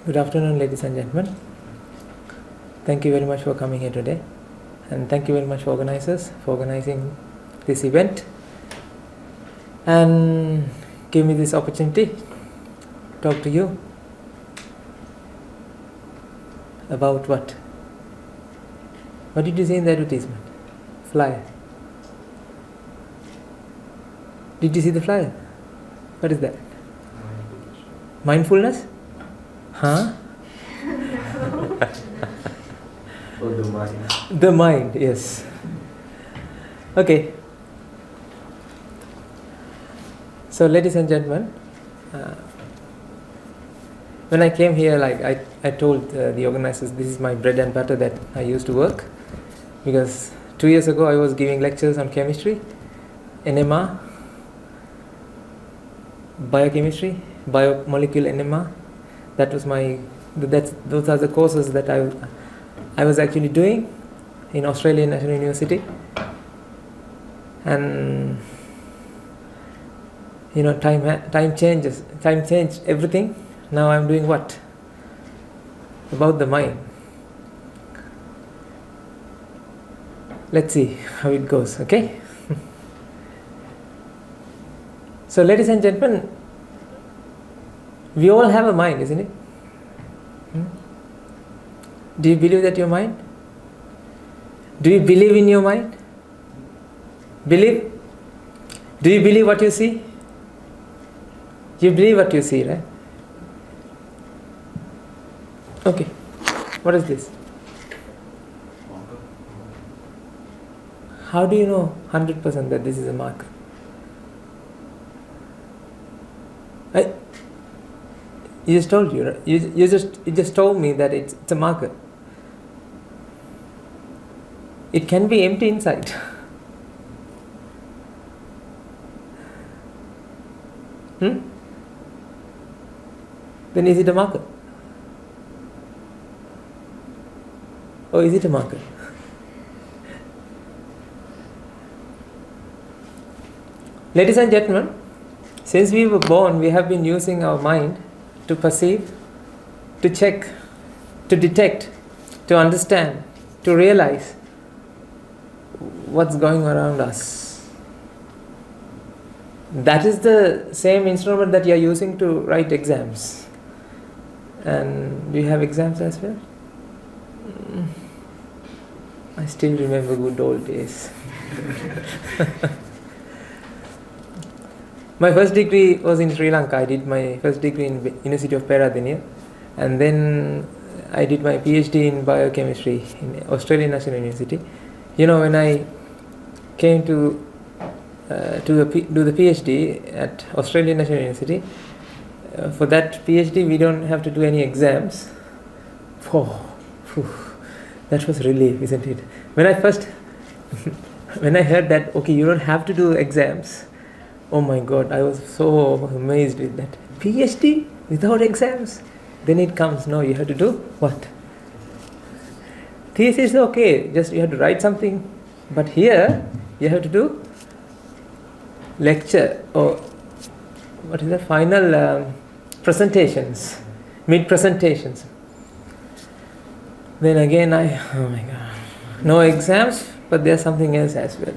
Good afternoon, ladies and gentlemen. Thank you very much for coming here today, and thank you very much for organizers for organizing this event and give me this opportunity to talk to you about what? What did you see in the advertisement? Flyer. Did you see the flyer? What is that? Mindfulness? Huh? Oh, the mind. The mind, yes. Okay. So, ladies and gentlemen, when I came here, I told the organizers, this is my bread and butter that I used to work, because 2 years ago I was giving lectures on chemistry, NMR, biochemistry, biomolecule NMR. Those are the courses that I was actually doing in Australian National University, and time changed everything. Now I'm doing what? About the mind. Let's see how it goes, okay? So, ladies and gentlemen, we all have a mind, isn't it? Do you believe that your mind? Do you believe in your mind? Believe? Do you believe what you see? You believe what you see, right? Okay. What is this? How do you know 100% that this is a marker? You just told you, right? You just told me that it's a marker. It can be empty inside. Then is it a marker? Or is it a marker? Ladies and gentlemen, since we were born, we have been using our mind to perceive, to check, to detect, to understand, to realize what's going around us. That is the same instrument that you are using to write exams. And do you have exams as well? I still remember good old days. My first degree was in Sri Lanka. I did my first degree in University of Peradeniya, and then I did my PhD in biochemistry in Australian National University. When I came to do the PhD at Australian National University, for that PhD we don't have to do any exams. That was relief, isn't it? When I heard that, okay, you don't have to do exams, oh my God, I was so amazed with that. PhD without exams? Then it comes, no, you have to do what? Thesis is okay, just you have to write something. But here, you have to do lecture, or what is the final presentations, mid-presentations. Then again oh my God, no exams, but there's something else as well.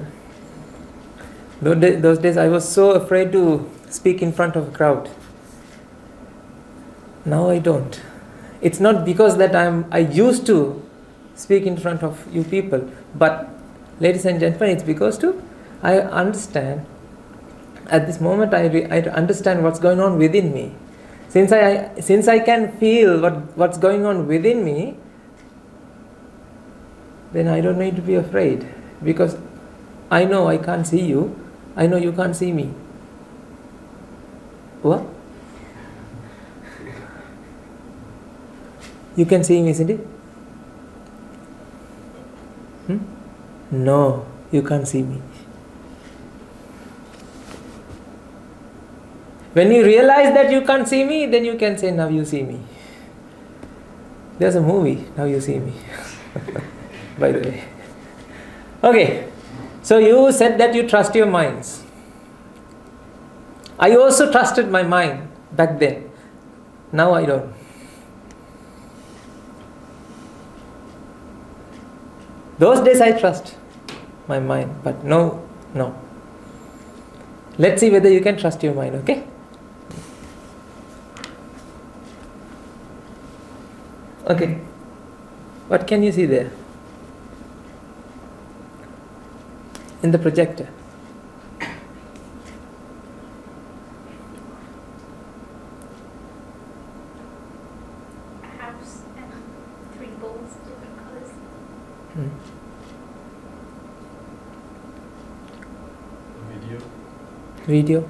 Those days I was so afraid to speak in front of a crowd. Now I don't. It's not because that I used to speak in front of you people, but ladies and gentlemen, it's because I understand. At this moment, I understand what's going on within me. Since I can feel what's going on within me, then I don't need to be afraid, because I know I can't see you. I know you can't see me. What? You can see me, isn't it? No, you can't see me. When you realize that you can't see me, then you can say, now you see me. There's a movie, Now You See Me. By the way. Okay. So you said that you trust your minds. I also trusted my mind back then. Now I don't. Those days I trust my mind, but no. Let's see whether you can trust your mind, okay? Okay. What can you see there? In the projector. A house and 3 balls, different colours. Video.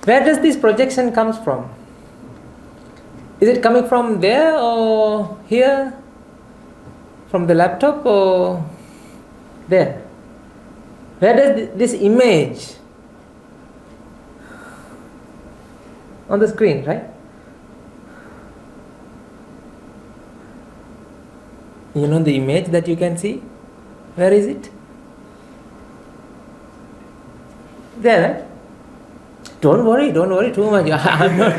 Where does this projection comes from? Is it coming from there or here? From the laptop or there? Where does this image on the screen, right? You know the image that you can see? Where is it? There, right? Don't worry too much. I'm not.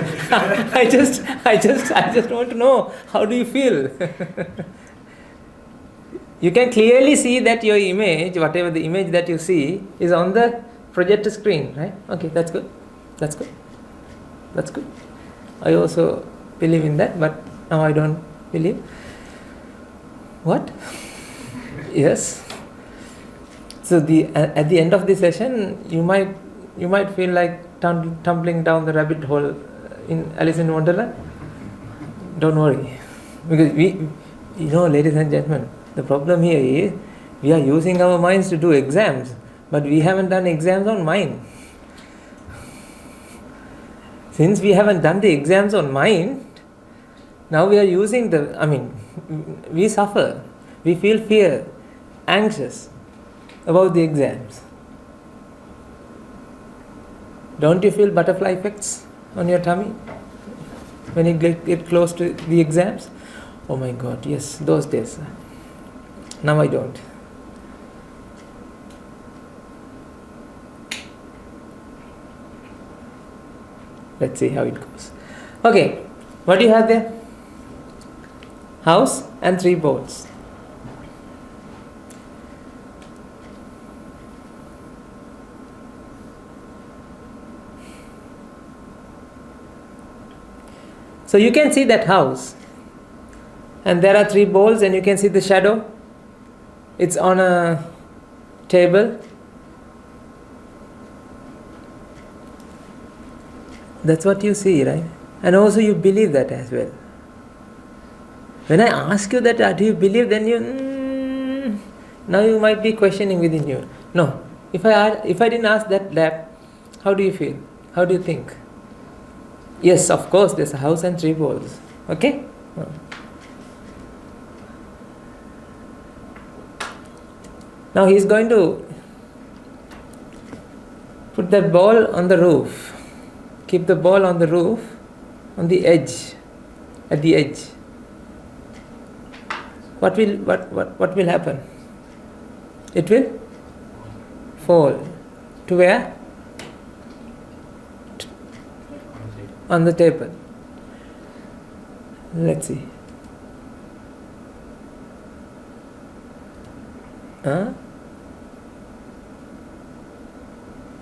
I just want to know, how do you feel? You can clearly see that your image, whatever the image that you see, is on the projector screen, right? Okay, that's good. I also believe in that, but now I don't believe. What? Yes. So at the end of the session, you might feel like tumbling down the rabbit hole in Alice in Wonderland. Don't worry, because ladies and gentlemen, the problem here is we are using our minds to do exams, but we haven't done exams on mind. Since we haven't done the exams on mind, now we are using we suffer, we feel fear, anxious about the exams. Don't you feel butterfly effects on your tummy when you get close to the exams? Oh my God, yes, those days. Now I don't. Let's see how it goes. Okay, what do you have there? House and 3 balls. So you can see that house, and there are 3 balls, and you can see the shadow. It's on a table. That's what you see, right? And also you believe that as well. When I ask you that, do you believe, then now you might be questioning within you. No, if I didn't ask that, how do you feel? How do you think? Yes, of course, there's a house and 3 balls. Okay? Now he's going to put that ball on the roof. Keep the ball on the roof, on the edge, at the edge. What will happen? It will fall. To where? On the table. Let's see.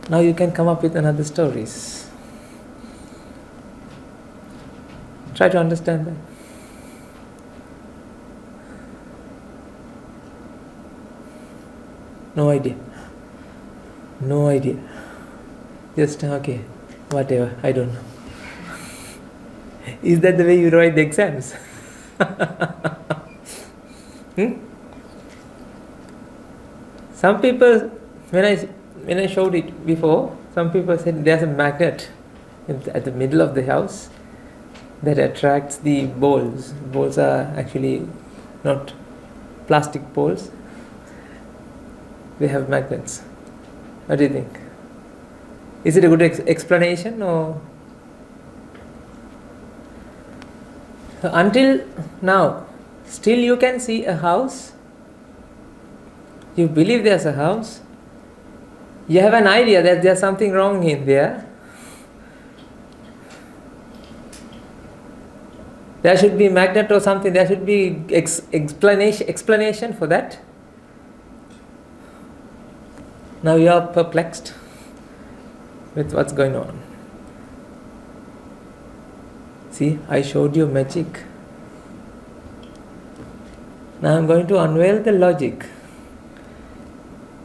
Now you can come up with another stories. Try to understand that. No idea. Just okay, whatever, I don't know. Is that the way you write the exams? Some people, when I showed it before, some people said there's a magnet at the middle of the house that attracts the balls. Balls are actually not plastic balls. They have magnets. What do you think? Is it a good explanation or? So until now, still you can see a house. You believe there's a house. You have an idea that there's something wrong in there. There should be magnet or something. There should be explanation for that. Now you are perplexed with what's going on. See, I showed you magic. Now I'm going to unveil the logic.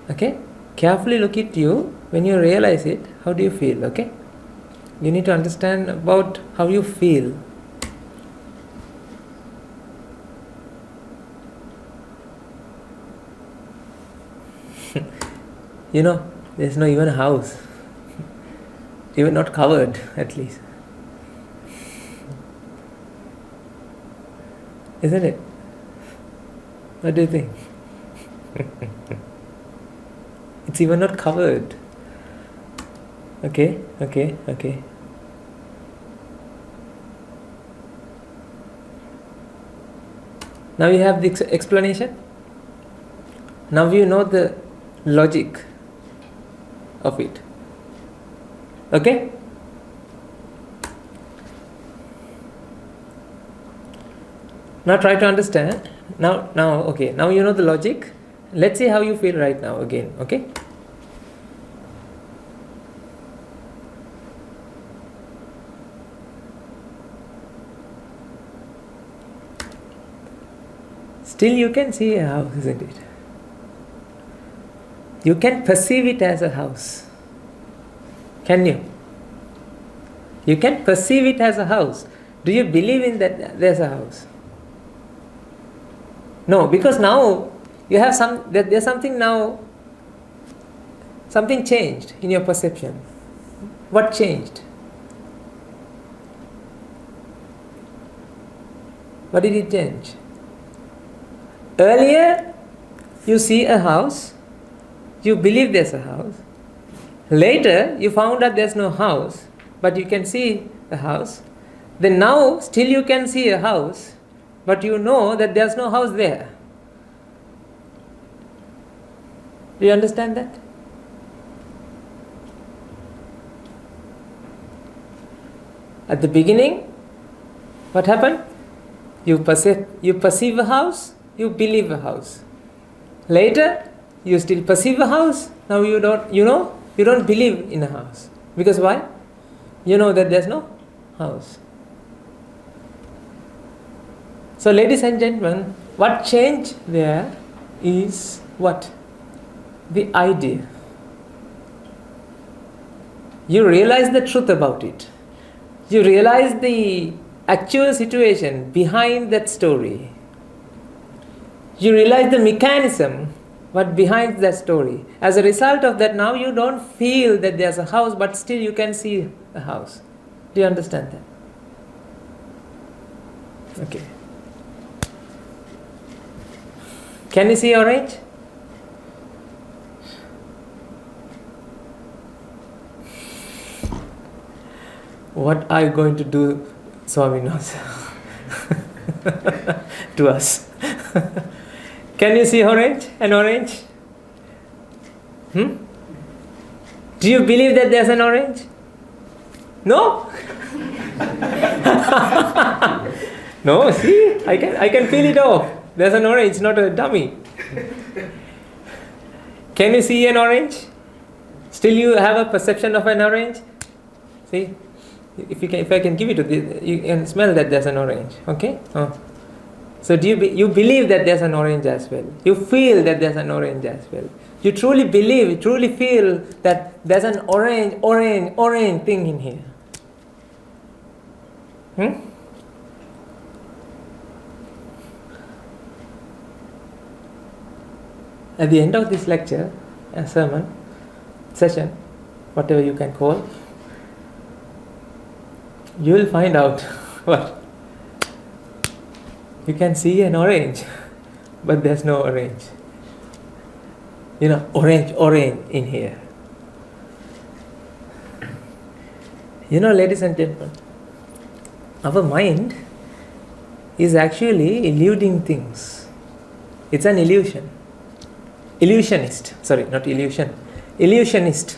Okay? Carefully look at you. When you realize it, how do you feel? Okay? You need to understand about how you feel. There's no even a house. Even not covered, at least. Isn't it? What do you think? It's even not covered. Okay. Now you have the explanation. Now you know the logic of it. Okay? Now try to understand. Now you know the logic. Let's see how you feel right now again. Okay? Still you can see a house, isn't it? You can perceive it as a house. Can you? You can perceive it as a house. Do you believe in that there's a house? No, because now you have there's something now, something changed in your perception. What changed? What did it change? Earlier, you see a house, you believe there's a house. Later, you found out there's no house, but you can see the house. Then now, still you can see a house, but you know that there's no house there. Do you understand that? At the beginning, what happened? You perceive a house, you believe a house. Later, you still perceive a house. Now you don't believe in a house. Because why? You know that there's no house. So ladies and gentlemen, what changed there is what? The idea. You realize the truth about it. You realize the actual situation behind that story. You realize the mechanism what behind that story. As a result of that, now you don't feel that there's a house, but still you can see a house. Do you understand that? Okay. Can you see orange? What are you going to do, Swami knows, to us? Can you see orange? An orange? Do you believe that there's an orange? No? No, see? I can feel it off. There's an orange, not a dummy. Can you see an orange? Still you have a perception of an orange? See? If I can give it to you, you can smell that there's an orange. Okay? So do you believe that there's an orange as well? You feel that there's an orange as well. You truly believe, you truly feel that there's an orange thing in here. At the end of this lecture, a sermon, session, whatever you can call, you will find out what? You can see an orange, but there's no orange. Orange in here. Ladies and gentlemen, our mind is actually eluding things. It's an illusion. Illusionist. Sorry, not illusion. Illusionist.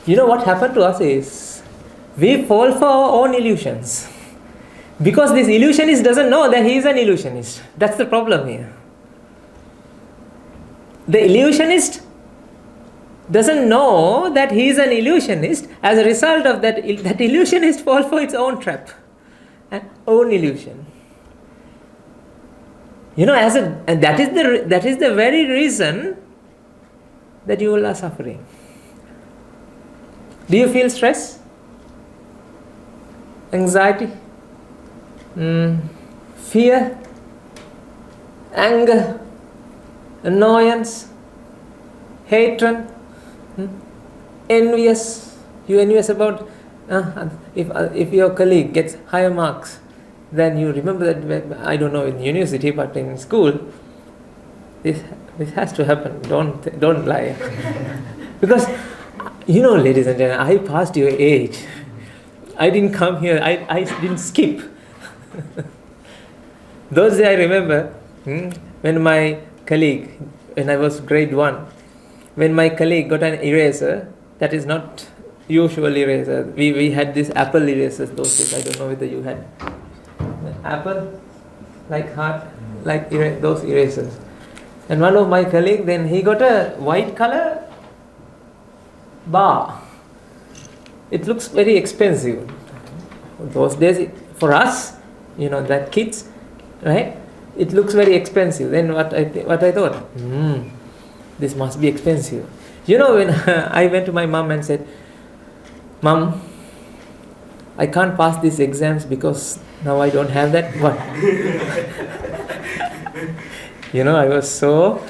What happened to us is, we fall for our own illusions. Because this illusionist doesn't know that he is an illusionist. That's the problem here. The illusionist doesn't know that he is an illusionist. As a result of that, that illusionist falls for its own trap, an own illusion. And that is the very reason that you all are suffering. Do you feel stress, anxiety, fear, anger, annoyance, hatred, envious? You envious about if your colleague gets higher marks, then you remember that, I don't know in university, but in school, this has to happen. Don't lie, because ladies and gentlemen, I passed your age. I didn't come here. I didn't skip. Those days I remember when my colleague, when I was grade 1, when my colleague got an eraser that is not usual eraser. We had these apple erasers those days. I don't know whether you had apple, like heart, like those erasers. And one of my colleagues, then he got a white color bar. It looks very expensive. Those days, for us, that kids, right? It looks very expensive. Then what I thought, this must be expensive. When I went to my mom and said, "Mom, I can't pass these exams because now I don't have that." What? I was so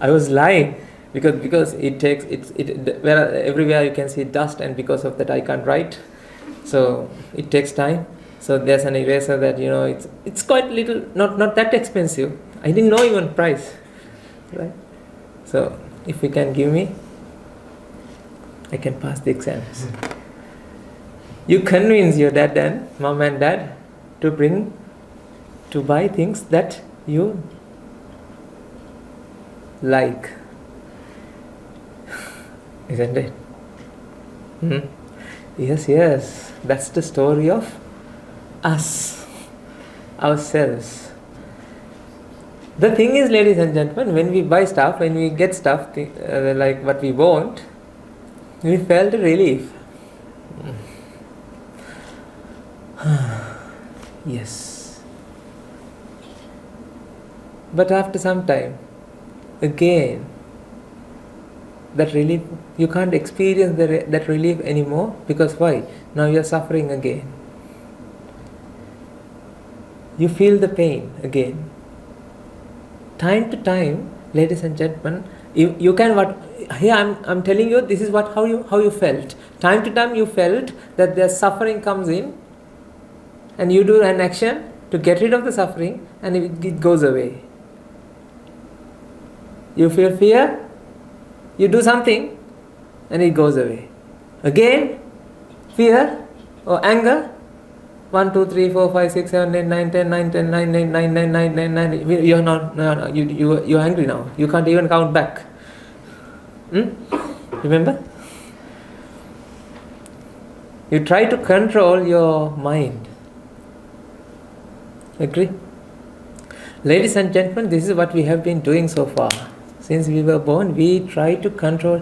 I was lying because it takes everywhere you can see dust, and because of that I can't write. So it takes time. So there's an eraser that it's quite little, not that expensive. I didn't know even price, right? So if you can give me, I can pass the exams. You convince your dad and mom and dad to buy things that you like, isn't it? Yes, that's the story of us, ourselves. The thing is, ladies and gentlemen, when we buy stuff, when we get stuff like what we want, we felt a relief. Yes. But after some time, again, that relief, you can't experience that relief anymore. Because why? Now you are suffering again. You feel the pain again. Time to time, ladies and gentlemen, you can here I'm telling you, this is how you felt. Time to time you felt that the suffering comes in, and you do an action to get rid of the suffering, and it goes away. You feel fear, you do something, and it goes away. Again, fear or anger. 1, 2, 3, 4, 5, 6, 7, 8, 9, 10, 9, 10, 9, 8, 9, 9, 9, 9, 9. You're not. No, you're angry now. You can't even count back. Remember? You try to control your mind. Agree? Ladies and gentlemen, this is what we have been doing so far. Since we were born, we were trying to control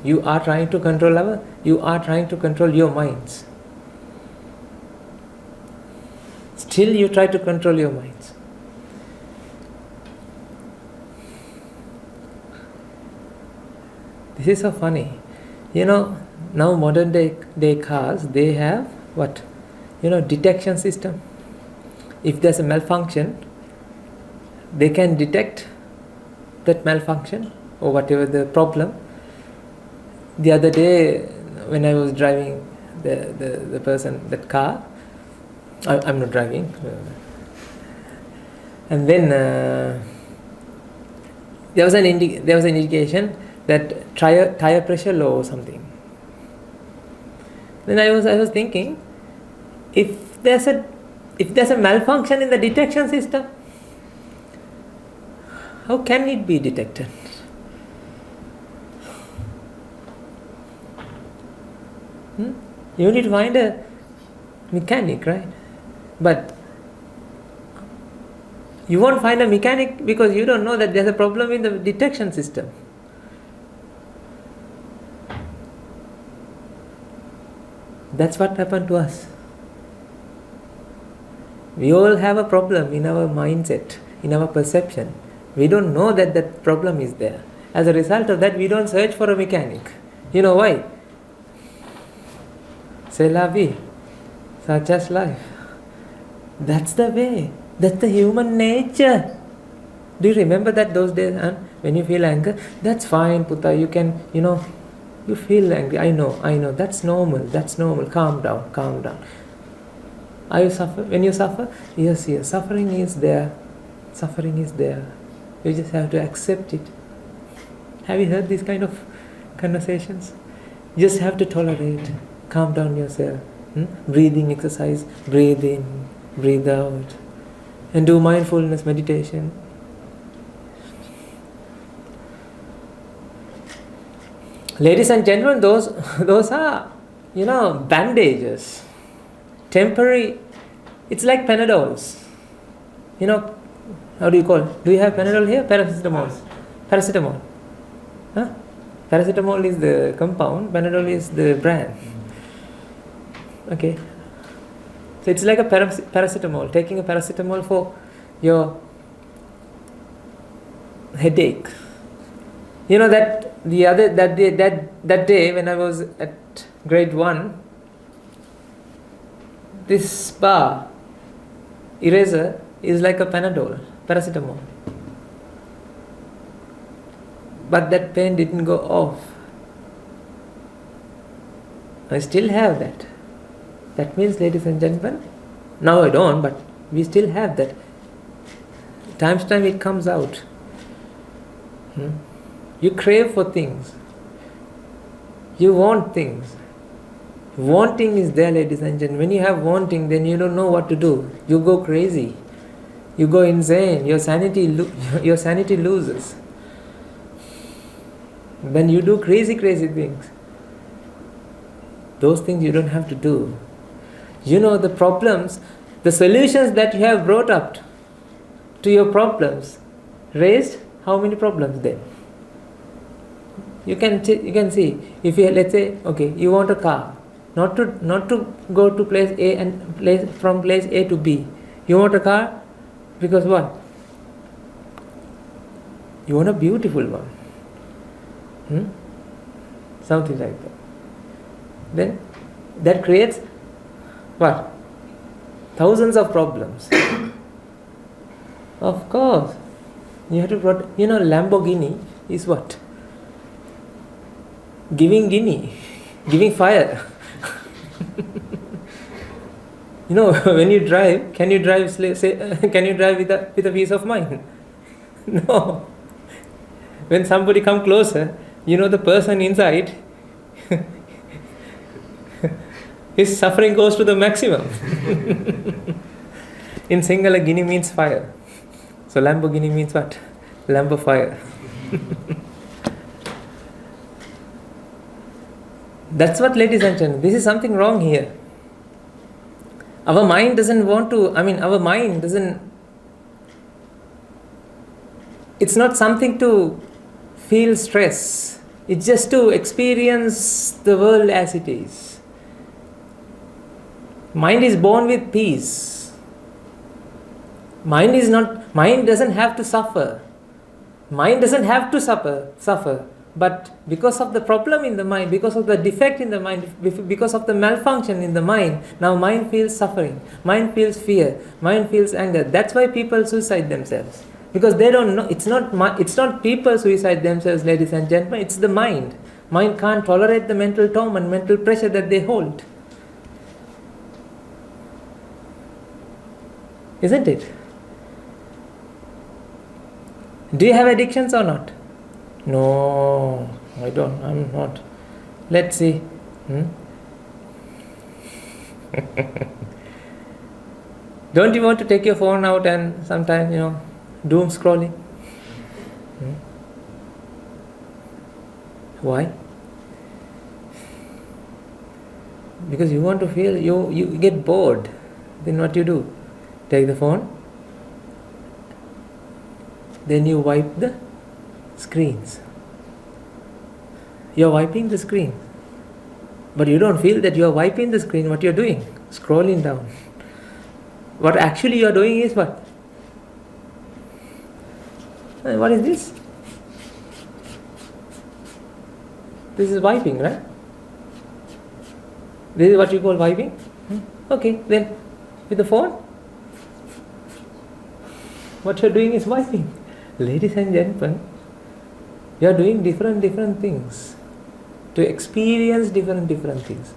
you are trying to control your minds. Still you try to control your minds. This is so funny. Now modern day cars, they have what? Detection system. If there's a malfunction, they can detect that malfunction or whatever the problem. The other day, when I was driving that car, I'm not driving, and then there was an indication that tire pressure low or something. Then I was thinking, if there's a malfunction in the detection system, how can it be detected? You need to find a mechanic, right? But You won't find a mechanic because you don't know that there's a problem in the detection system. That's what happened to us. We all have a problem in our mindset, in our perception. We don't know that that problem is there. As a result of that, we don't search for a mechanic. You know why? C'est la vie. Such as life. That's the way. That's the human nature. Do you remember that those days, huh? When you feel anger? That's fine, Putta. You can, you feel angry. I know. That's normal. Calm down. Are you suffer? When you suffer? Yes. Suffering is there. You just have to accept it. Have you heard these kind of conversations? You just have to tolerate. Calm down yourself. Breathing exercise. Breathe in, breathe out. And do mindfulness meditation. Ladies and gentlemen, those are, bandages. Temporary. It's like Panadols. How do you call it? Do you have Panadol here? Paracetamol. Huh? Paracetamol is the compound, Panadol is the brand. Okay. So it's like a paracetamol. Taking a paracetamol for your headache. That day when I was at grade 1, this bar eraser is like a Panadol, paracetamol. But that pain didn't go off. I still have that. That means, ladies and gentlemen, now I don't, but we still have that. Time to time it comes out. You crave for things. You want things. Wanting is there, ladies and gentlemen. When you have wanting, then you don't know what to do. You go crazy. You go insane. Your sanity loses. Then you do crazy things. Those things you don't have to do. The problems, the solutions that you have brought up to your problems raised how many problems then? You can see, if you, let's say, okay, you want a car, not to go to place A and from place A to B. You want a car because what? You want a beautiful one. Something like that. Then that creates what? Thousands of problems. Of course. You have to Lamborghini is what? Giving fire. When you drive, can you drive with a peace of mind? No. When somebody come closer, the person inside, his suffering goes to the maximum. In Sinhala, Guinea means fire. So Lamborghini means what? Lambo fire. That's what, ladies and gentlemen, this is something wrong here. Our mind doesn't it's not something to feel stress. It's just to experience the world as it is. Mind is born with peace. Mind doesn't have to suffer. Mind doesn't have to suffer. But because of the problem in the mind, because of the defect in the mind, because of the malfunction in the mind, now mind feels suffering, mind feels fear, mind feels anger. That's why people suicide themselves. Because they don't know, it's not people suicide themselves, ladies and gentlemen, it's the mind. Mind can't tolerate the mental torment, mental pressure that they hold. Isn't it? Do you have addictions or not? No, I don't. I'm not. Let's see. Don't you want to take your phone out and sometimes, doom scrolling? Why? Because you want to feel, you get bored. Then what you do? Take the phone then you wipe the screens. You're wiping the screen. But you don't feel that you're wiping the screen. What you're doing? Scrolling down. What actually you're doing is what? What is this? This is wiping, right? This is what you call wiping? Okay, then with the phone, what you're doing is wiping. Ladies and gentlemen, you're doing different things to experience different things,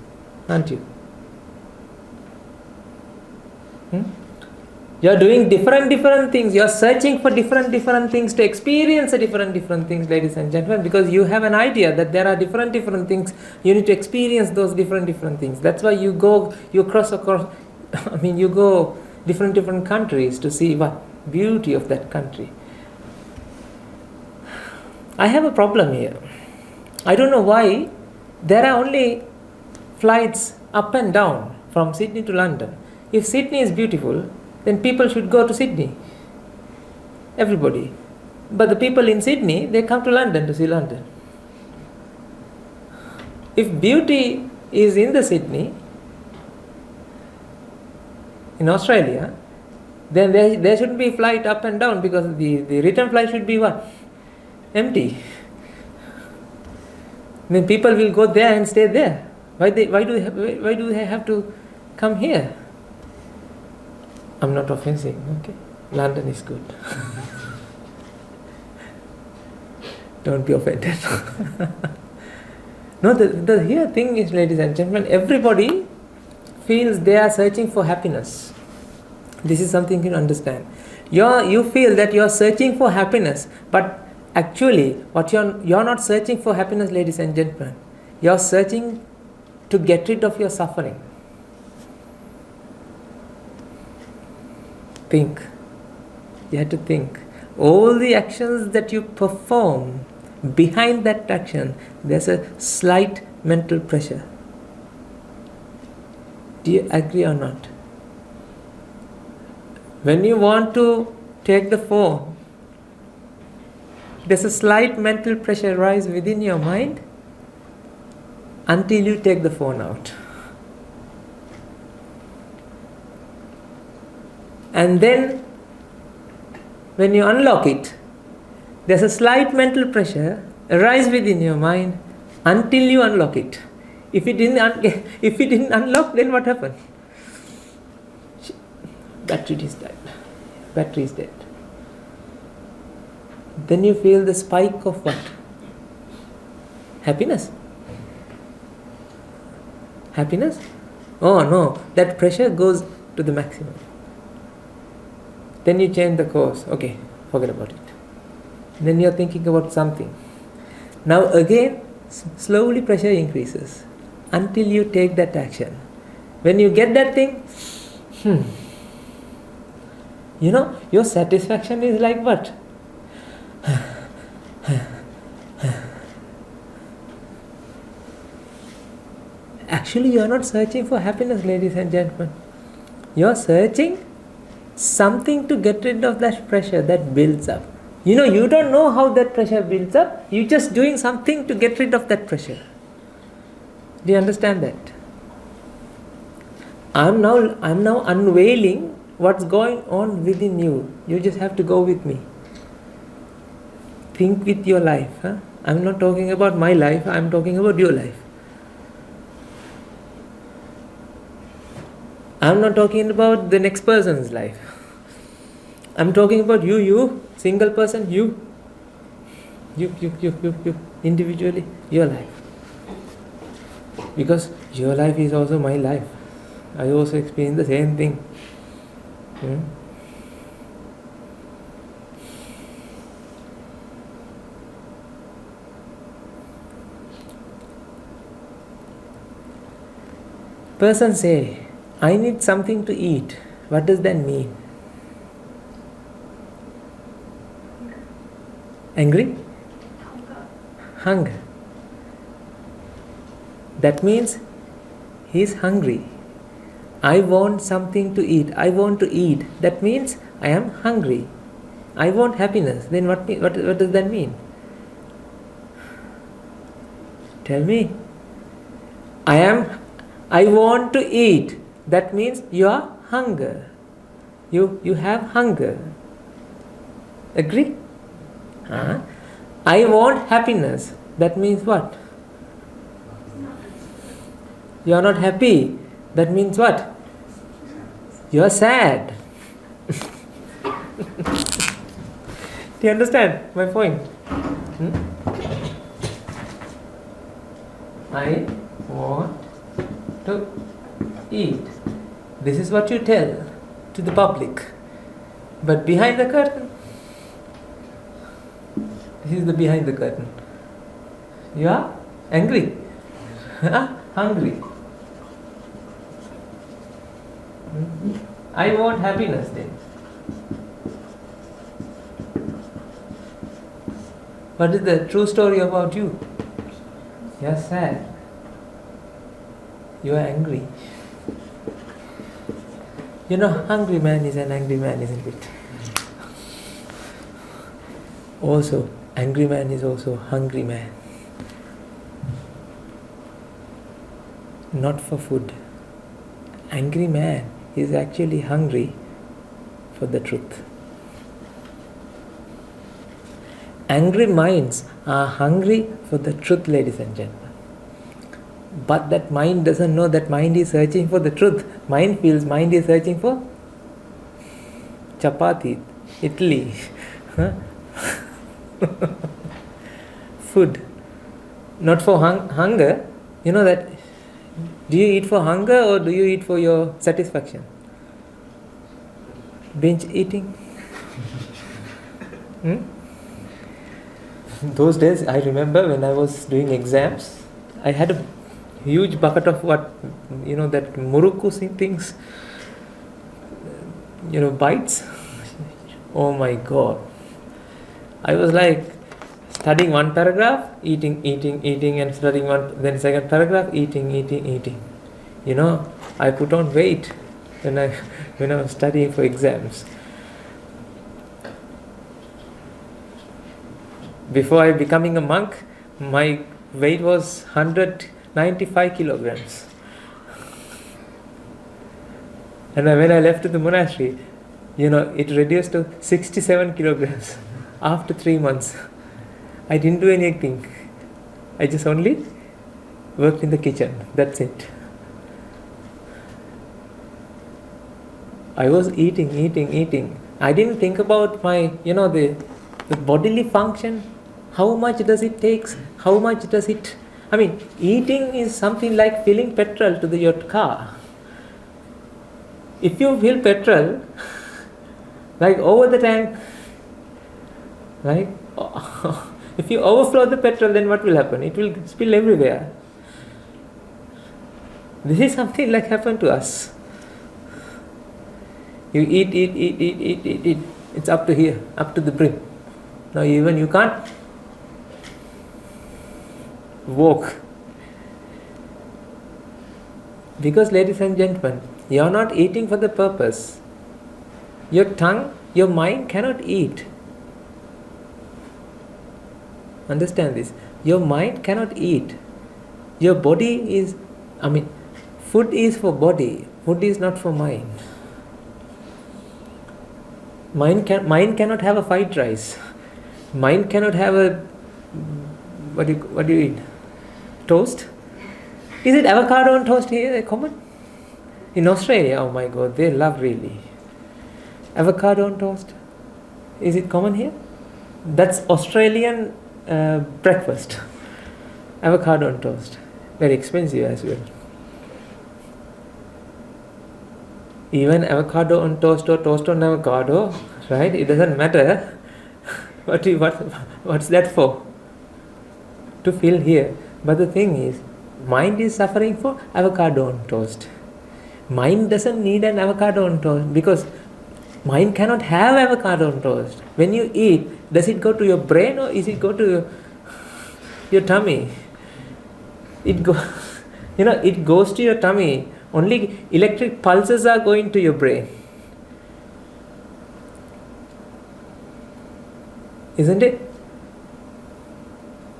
aren't you? You're doing different things. You're searching for different things to experience the different things, ladies and gentlemen, because you have an idea that there are different things. You need to experience those different things. That's why you go different countries to see what beauty of that country. I have a problem here. I don't know why there are only flights up and down from Sydney to London. If Sydney is beautiful, then people should go to Sydney. Everybody. But the people in Sydney, they come to London to see London. If beauty is in the Sydney, in Australia, then there shouldn't be flight up and down, because the return flight should be what? Empty. Then people will go there and stay there. Why do they have to come here? I'm not offensive, okay? London is good. Don't be offended. No, the here thing is, ladies and gentlemen, everybody feels they are searching for happiness. This is something you understand. You feel that you are searching for happiness, but actually, you're not searching for happiness, ladies and gentlemen. You're searching to get rid of your suffering. Think. You have to think. All the actions that you perform, behind that action, there's a slight mental pressure. Do you agree or not? When you want to take the phone, there's a slight mental pressure rise within your mind until you take the phone out. And then, when you unlock it, there's a slight mental pressure arise within your mind until you unlock it. If it didn't unlock, then what happened? Battery is dead. Battery is dead. Then you feel the spike of what? Happiness. Happiness? Oh no, that pressure goes to the maximum. Then you change the course. Okay, forget about it. Then you're thinking about something. Now again, slowly pressure increases until you take that action. When you get that thing, your satisfaction is like what? Actually, you are not searching for happiness, ladies and gentlemen. You are searching something to get rid of that pressure that builds up. You don't know how that pressure builds up. You're just doing something to get rid of that pressure. Do you understand that? I'm now unveiling what's going on within you. You just have to go with me. Think with your life. I'm not talking about my life. I'm talking about your life. I'm not talking about the next person's life. I'm talking about you, single person, you, individually, your life. Because your life is also my life. I also experience the same thing. Person say, I need something to eat. What does that mean? Angry? Hunger. That means he is hungry. I want something to eat. I want to eat. That means I am hungry. I want happiness. Then what does that mean? Tell me. I want to eat. That means you are hunger. You have hunger. Agree? Huh? I want happiness. That means what? You are not happy. That means what? You are sad. Do you understand my point? I want to eat. This is what you tell to the public. But behind the curtain, this is the behind the curtain. You are angry, hungry. I want happiness then. What is the true story about you? You are sad. You are angry. You know, hungry man is an angry man, isn't it? Also, angry man is also hungry man. Not for food. Angry man is actually hungry for the truth. Angry minds are hungry for the truth, ladies and gentlemen. But that mind doesn't know that mind is searching for the truth. Mind feels mind is searching for chapati, idli, food. Not for hunger. You know that. Do you eat for hunger or do you eat for your satisfaction? Binge eating? Those days, I remember when I was doing exams, I had a huge bucket of that muruku things, bites. Oh my God. I was like studying one paragraph, eating, and studying then second paragraph, eating. I put on weight when I was studying for exams. Before I becoming a monk, my weight was 195 kilograms. And when I left the monastery, it reduced to 67 kilograms after 3 months. I didn't do anything. I just only worked in the kitchen. That's it. I was eating. I didn't think about my, the bodily function. How much does it take? How much does it... eating is something like filling petrol to your car. If you fill petrol, like over the tank, right? If you overflow the petrol, then what will happen? It will spill everywhere. This is something like happened to us. You eat. It's up to here, up to the brim. Now even you can't walk. Because, ladies and gentlemen, you are not eating for the purpose. Your tongue, your mind cannot eat. Understand this. Your mind cannot eat. Your body is, food is for body. Food is not for mind. Mind cannot have a fried rice. Mind cannot have a, what do you eat? Toast? Is it avocado on toast here common? In Australia, oh my God, they love really. Avocado on toast. Is it common here? That's Australian breakfast. Avocado on toast. Very expensive as well. Even avocado on toast or toast on avocado, right? It doesn't matter. What's that for? To feel here. But the thing is, mind is suffering for avocado on toast. Mind doesn't need an avocado on toast because mind cannot have avocado on toast. When you eat, does it go to your brain or is it go to your tummy? It goes to your tummy. Only electric pulses are going to your brain. Isn't it?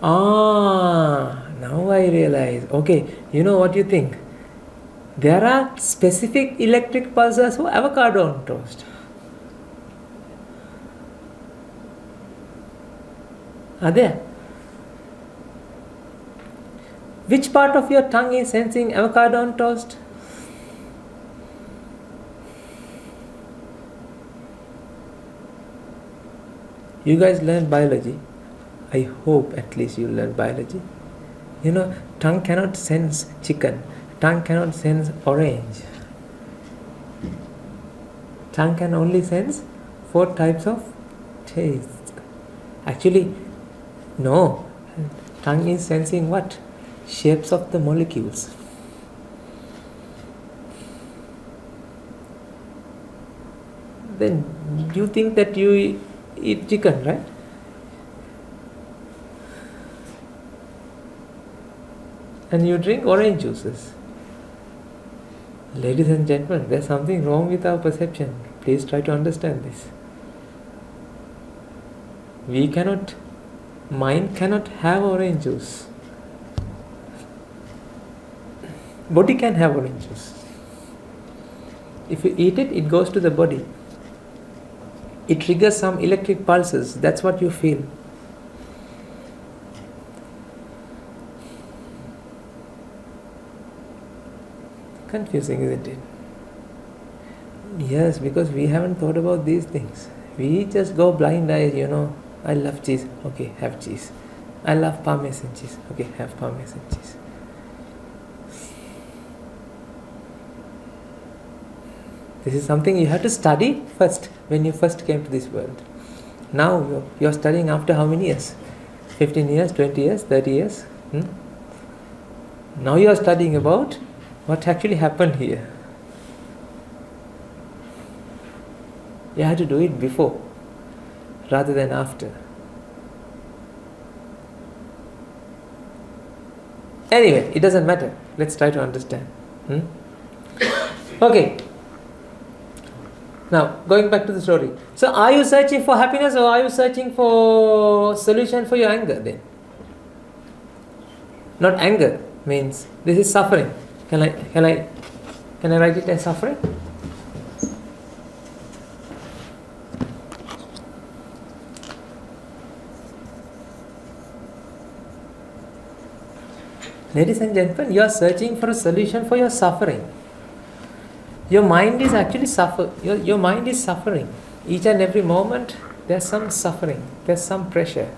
Now I realize. Okay, you know what you think? There are specific electric pulses for avocado on toast. Are there? Which part of your tongue is sensing avocado on toast? You guys learn biology. I hope at least you learn biology. You know, tongue cannot sense chicken. Tongue cannot sense orange. Tongue can only sense 4 types of taste. Actually, no. Tongue is sensing what? Shapes of the molecules. Then you think that you eat chicken, right? And you drink orange juices. Ladies and gentlemen, there's something wrong with our perception. Please try to understand this. Mind cannot have orange juice. Body can have orange juice. If you eat it, it goes to the body. It triggers some electric pulses. That's what you feel. Confusing, isn't it? Yes, because we haven't thought about these things. We just go blind eyes, I love cheese. Okay, have cheese. I love parmesan cheese. Okay, have parmesan cheese. This is something you have to study first when you first came to this world. Now you're studying after how many years? 15 years, 20 years, 30 years? Now you are studying about what actually happened here. You have to do it before rather than after. Anyway, it doesn't matter. Let's try to understand. Okay. Now, going back to the story. So, are you searching for happiness or are you searching for solution for your anger then? Not anger means this is suffering. Can I write it as suffering? Ladies and gentlemen, you are searching for a solution for your suffering. Your mind is actually your mind is suffering. Each and every moment there's some suffering, there's some pressure.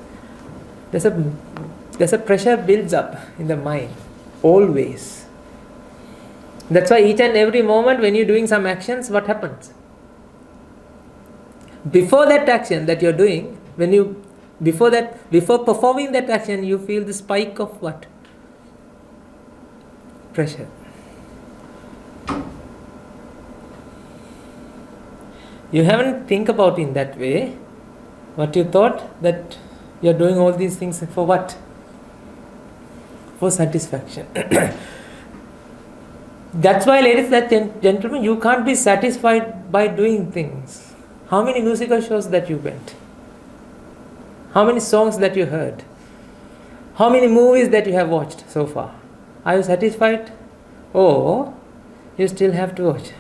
There's a pressure builds up in the mind, always. That's why each and every moment when you're doing some actions, what happens? Before that action that you're doing, before performing that action, you feel the spike of what? Pressure. You haven't think about in that way. What you thought that you're doing all these things for what? For satisfaction. That's why, ladies and gentlemen, you can't be satisfied by doing things. How many musical shows that you went? How many songs that you heard? How many movies that you have watched so far? Are you satisfied? Or you still have to watch?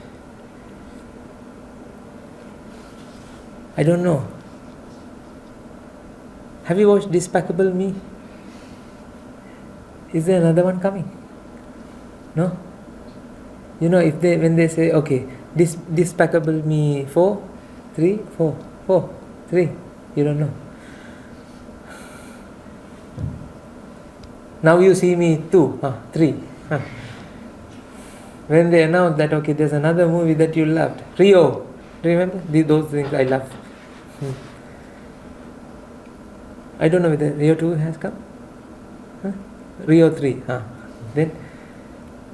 I don't know. Have you watched Despicable Me? Is there another one coming? No? When they say, okay, Despicable Me 4, 3, 4, 3, you don't know. Now you see me 2, 3. When they announce that, okay, there's another movie that you loved, Rio. Do you remember? Those things I love. I don't know whether Rio 2 has come. Rio 3. Then,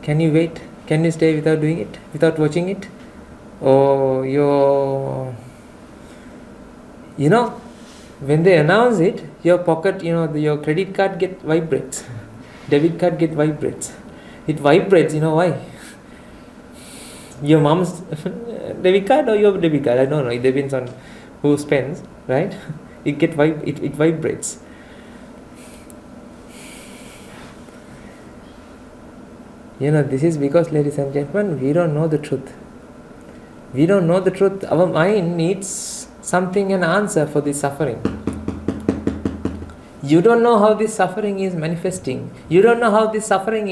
can you wait? Can you stay without doing it? Without watching it? Or when they announce it, your pocket, your credit card vibrates. Debit card vibrates. It vibrates, why? Your mom's debit card or your debit card? I don't know. It depends on who spends, right? it vibrates. This is because, ladies and gentlemen, we don't know the truth. We don't know the truth. Our mind needs something, an answer for this suffering. You don't know how this suffering is manifesting. You don't know how this suffering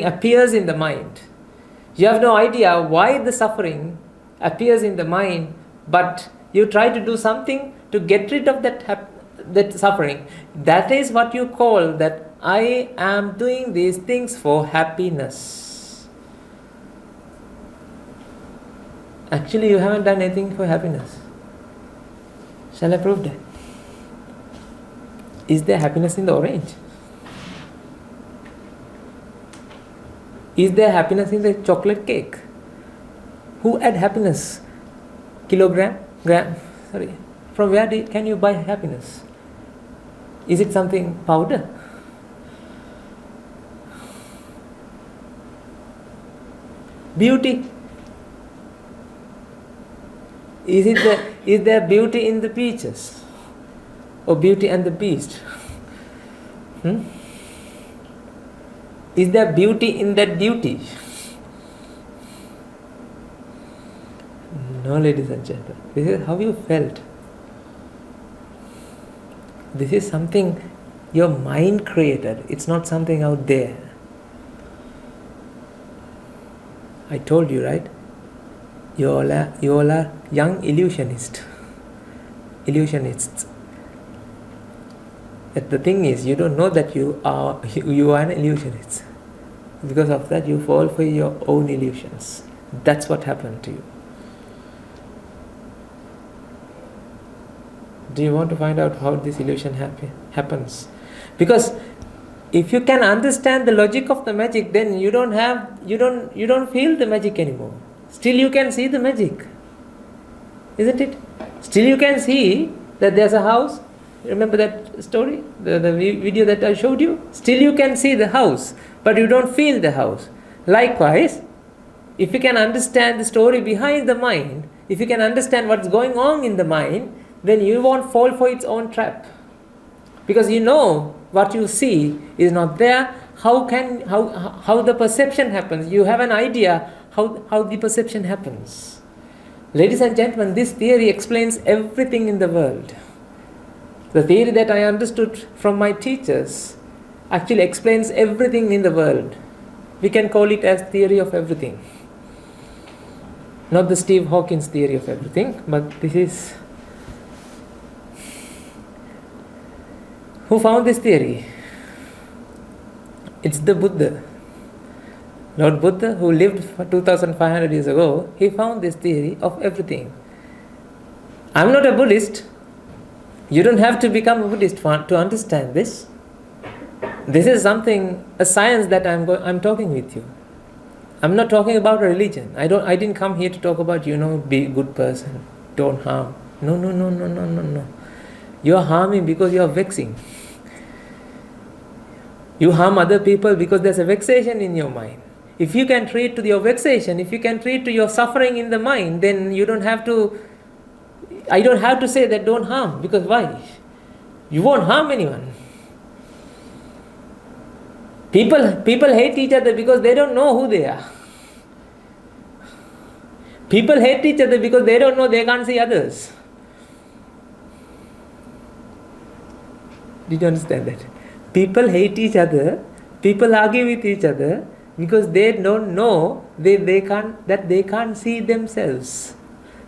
appears in the mind. You have no idea why the suffering appears in the mind, but you try to do something to get rid of that suffering. That is what you call that I am doing these things for happiness. Actually, you haven't done anything for happiness. Shall I prove that? Is there happiness in the orange? Is there happiness in the chocolate cake? Who had happiness? Kilogram? Gram? Sorry. From where can you buy happiness? Is it something powder? Beauty? Is there beauty in the peaches? Or Beauty and the Beast? Is there beauty in that duty? No, ladies and gentlemen. This is how you felt. This is something your mind created. It's not something out there. I told you, right? You all are young illusionists. But the thing is, you don't know that you are an illusionist. Because of that, you fall for your own illusions. That's what happened to you. Do you want to find out how this illusion happens? Because if you can understand the logic of the magic, then you don't feel the magic anymore. Still you can see the magic. Isn't it? Still you can see that there's a house. Remember that story? The video that I showed you? Still you can see the house, but you don't feel the house. Likewise, if you can understand the story behind the mind, if you can understand what's going on in the mind, then you won't fall for its own trap. Because you know what you see is not there. How the perception happens? You have an idea how the perception happens. Ladies and gentlemen, this theory explains everything in the world. The theory that I understood from my teachers actually explains everything in the world. We can call it as theory of everything. Not the Steve Hawkins theory of everything, but this is... Who found this theory? It's the Buddha. Lord Buddha, who lived for 2500 years ago, he found this theory of everything. I'm not a Buddhist. You don't have to become a Buddhist to understand this. This is a science that I'm talking with you. I'm not talking about a religion. I didn't come here to talk about, be a good person, don't harm. No. You are harming because you are vexing. You harm other people because there's a vexation in your mind. If you can treat to your vexation, if you can treat to your suffering in the mind, then I don't have to say that don't harm, because why? You won't harm anyone. People hate each other because they don't know who they are. People hate each other because they don't know they can't see others. Did you understand that? People hate each other, people argue with each other because they don't know they can't see themselves.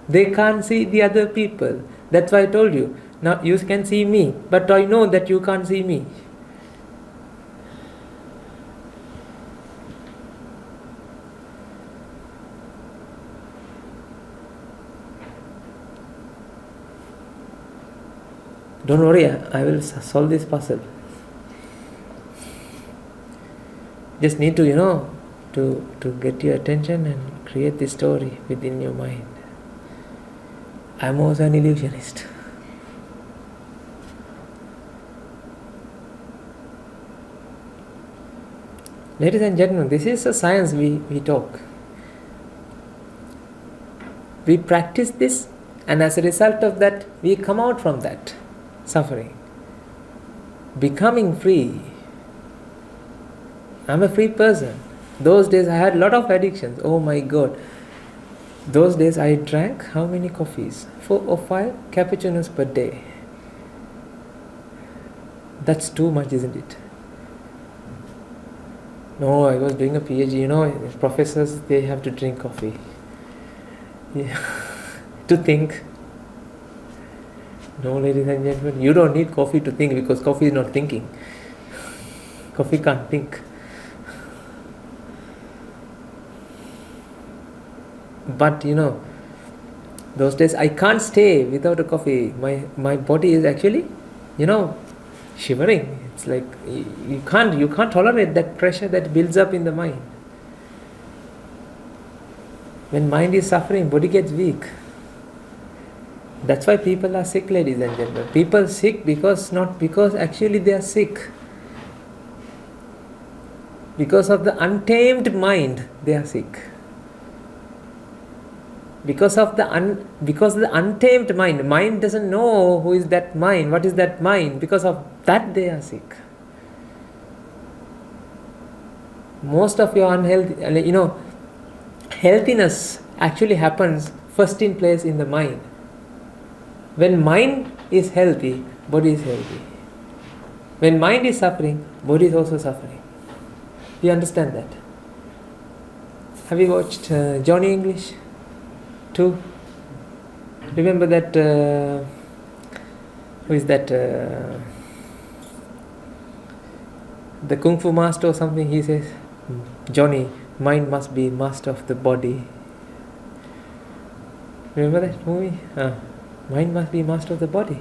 They can't see the other people. That's why I told you. Now you can see me, but I know that you can't see me. Don't worry, I will solve this puzzle. Just need to, to get your attention and create this story within your mind. I'm also an illusionist. Ladies and gentlemen, this is a science we talk. We practice this And as a result of that, we come out from that suffering, becoming free. I'm a free person. Those days I had a lot of addictions. Oh my God. Those days I drank how many coffees? 4 or 5 cappuccinos per day. That's too much, isn't it? No, I was doing a PhD. Professors, they have to drink coffee. Yeah. To think. No, ladies and gentlemen, you don't need coffee to think, because coffee is not thinking. Coffee can't think. But those days I can't stay without a coffee. My body is actually, shivering. It's like you can't tolerate that pressure that builds up in the mind. When mind is suffering, body gets weak. That's why people are sick, ladies and gentlemen. People sick not because actually they are sick. Because of the untamed mind, they are sick. Because of the untamed mind doesn't know who is that mind, what is that mind. Because of that, they are sick. Most of your unhealthy, healthiness actually happens first in place in the mind. When mind is healthy, body is healthy. When mind is suffering, body is also suffering. Do you understand that? Have you watched Johnny English 2? Remember that, who is that, the Kung Fu master or something, he says, Johnny, mind must be master of the body. Remember that movie? Mind must be master of the body.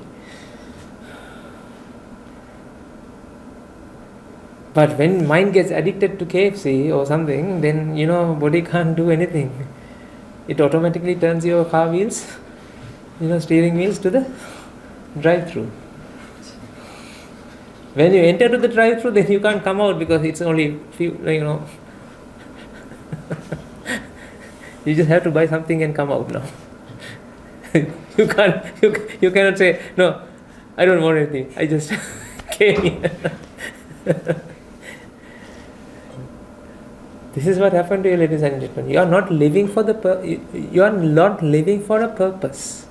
But when mind gets addicted to KFC or something, then body can't do anything. It automatically turns your car wheels, steering wheels to the drive-through. When you enter to the drive-through, then you can't come out because it's only few, you just have to buy something and come out now. You cannot say, no, I don't want anything. I just came here. This is what happened to you, ladies and gentlemen. You are not living for you are not living for a purpose.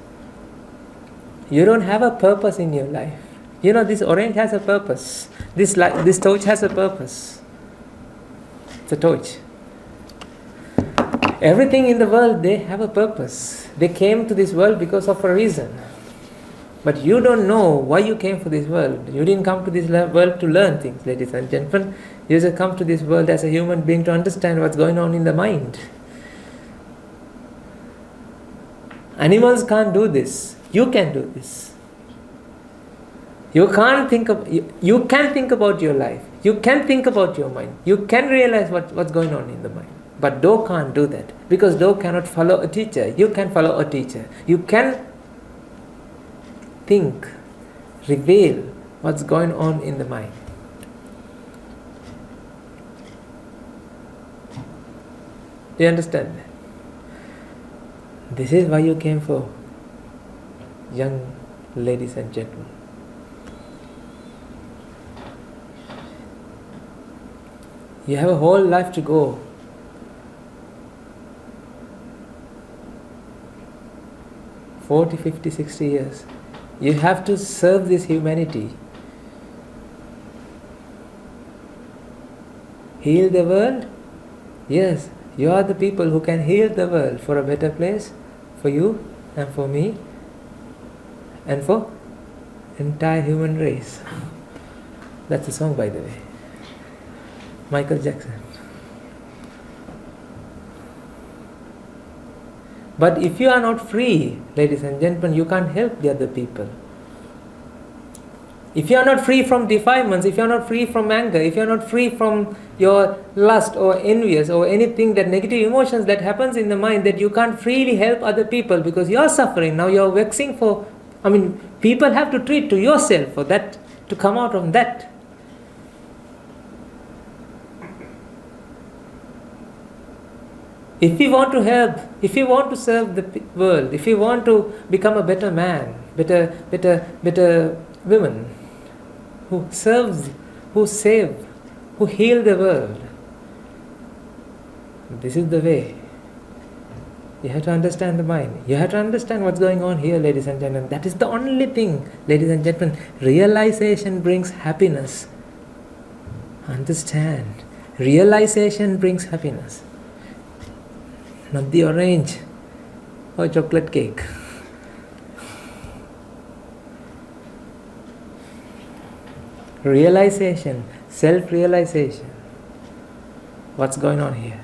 You don't have a purpose in your life. This orange has a purpose. This torch has a purpose. It's a torch. Everything in the world, they have a purpose. They came to this world because of a reason. But you don't know why you came for this world. You didn't come to this world to learn things, ladies and gentlemen. You just come to this world as a human being to understand what's going on in the mind. Animals can't do this. You can do this. You can think about your life. You can think about your mind. You can realize what's going on in the mind. But dog can't do that, because dog cannot follow a teacher. You can follow a teacher. You can think, reveal what's going on in the mind. Do you understand that? This is why you came for, young ladies and gentlemen. You have a whole life to go. 40, 50, 60 years. You have to serve this humanity. Heal the world? Yes, you are the people who can heal the world for a better place, for you and for me and for entire human race. That's a song, by the way. Michael Jackson. But if you are not free, ladies and gentlemen, you can't help the other people. If you are not free from defilements, if you are not free from anger, if you are not free from your lust or envious or anything, that negative emotions that happens in the mind, that you can't freely help other people because you are suffering. Now you are vexing for, people have to treat to yourself for that, to come out of that. If we want to help, if we want to serve the world, if we want to become a better man, better women, who serves, who save, who heal the world, this is the way. You have to understand the mind. You have to understand what's going on here, ladies and gentlemen. That is the only thing, ladies and gentlemen. Realization brings happiness. Understand. Realization brings happiness. Not the orange or chocolate cake. Realization, self-realization. What's going on here?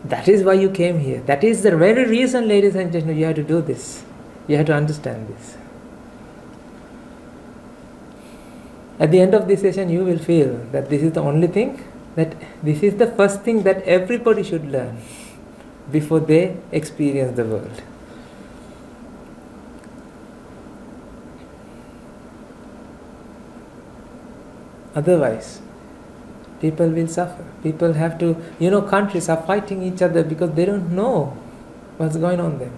That is why you came here. That is the very reason, ladies and gentlemen, you have to do this. You have to understand this. At the end of this session, you will feel that this is the only thing, that this is the first thing that everybody should learn before they experience the world. Otherwise, people will suffer. People have to, countries are fighting each other because they don't know what's going on there.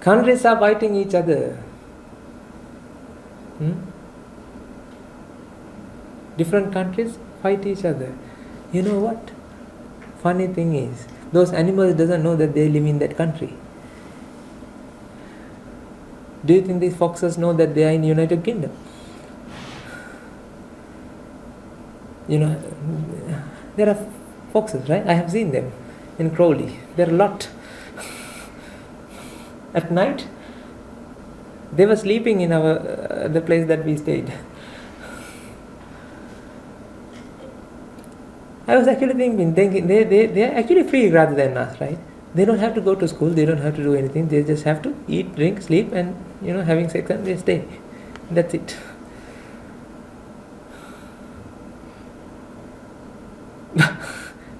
Countries are fighting each other. Different countries fight each other. You know what? Funny thing is, those animals doesn't know that they live in that country. Do you think these foxes know that they are in United Kingdom? There are foxes, right? I have seen them in Crowley. There are a lot. At night, they were sleeping in the place that we stayed. I was actually thinking they are actually free rather than us, right? They don't have to go to school. They don't have to do anything. They just have to eat, drink, sleep, and having sex, and they stay. That's it.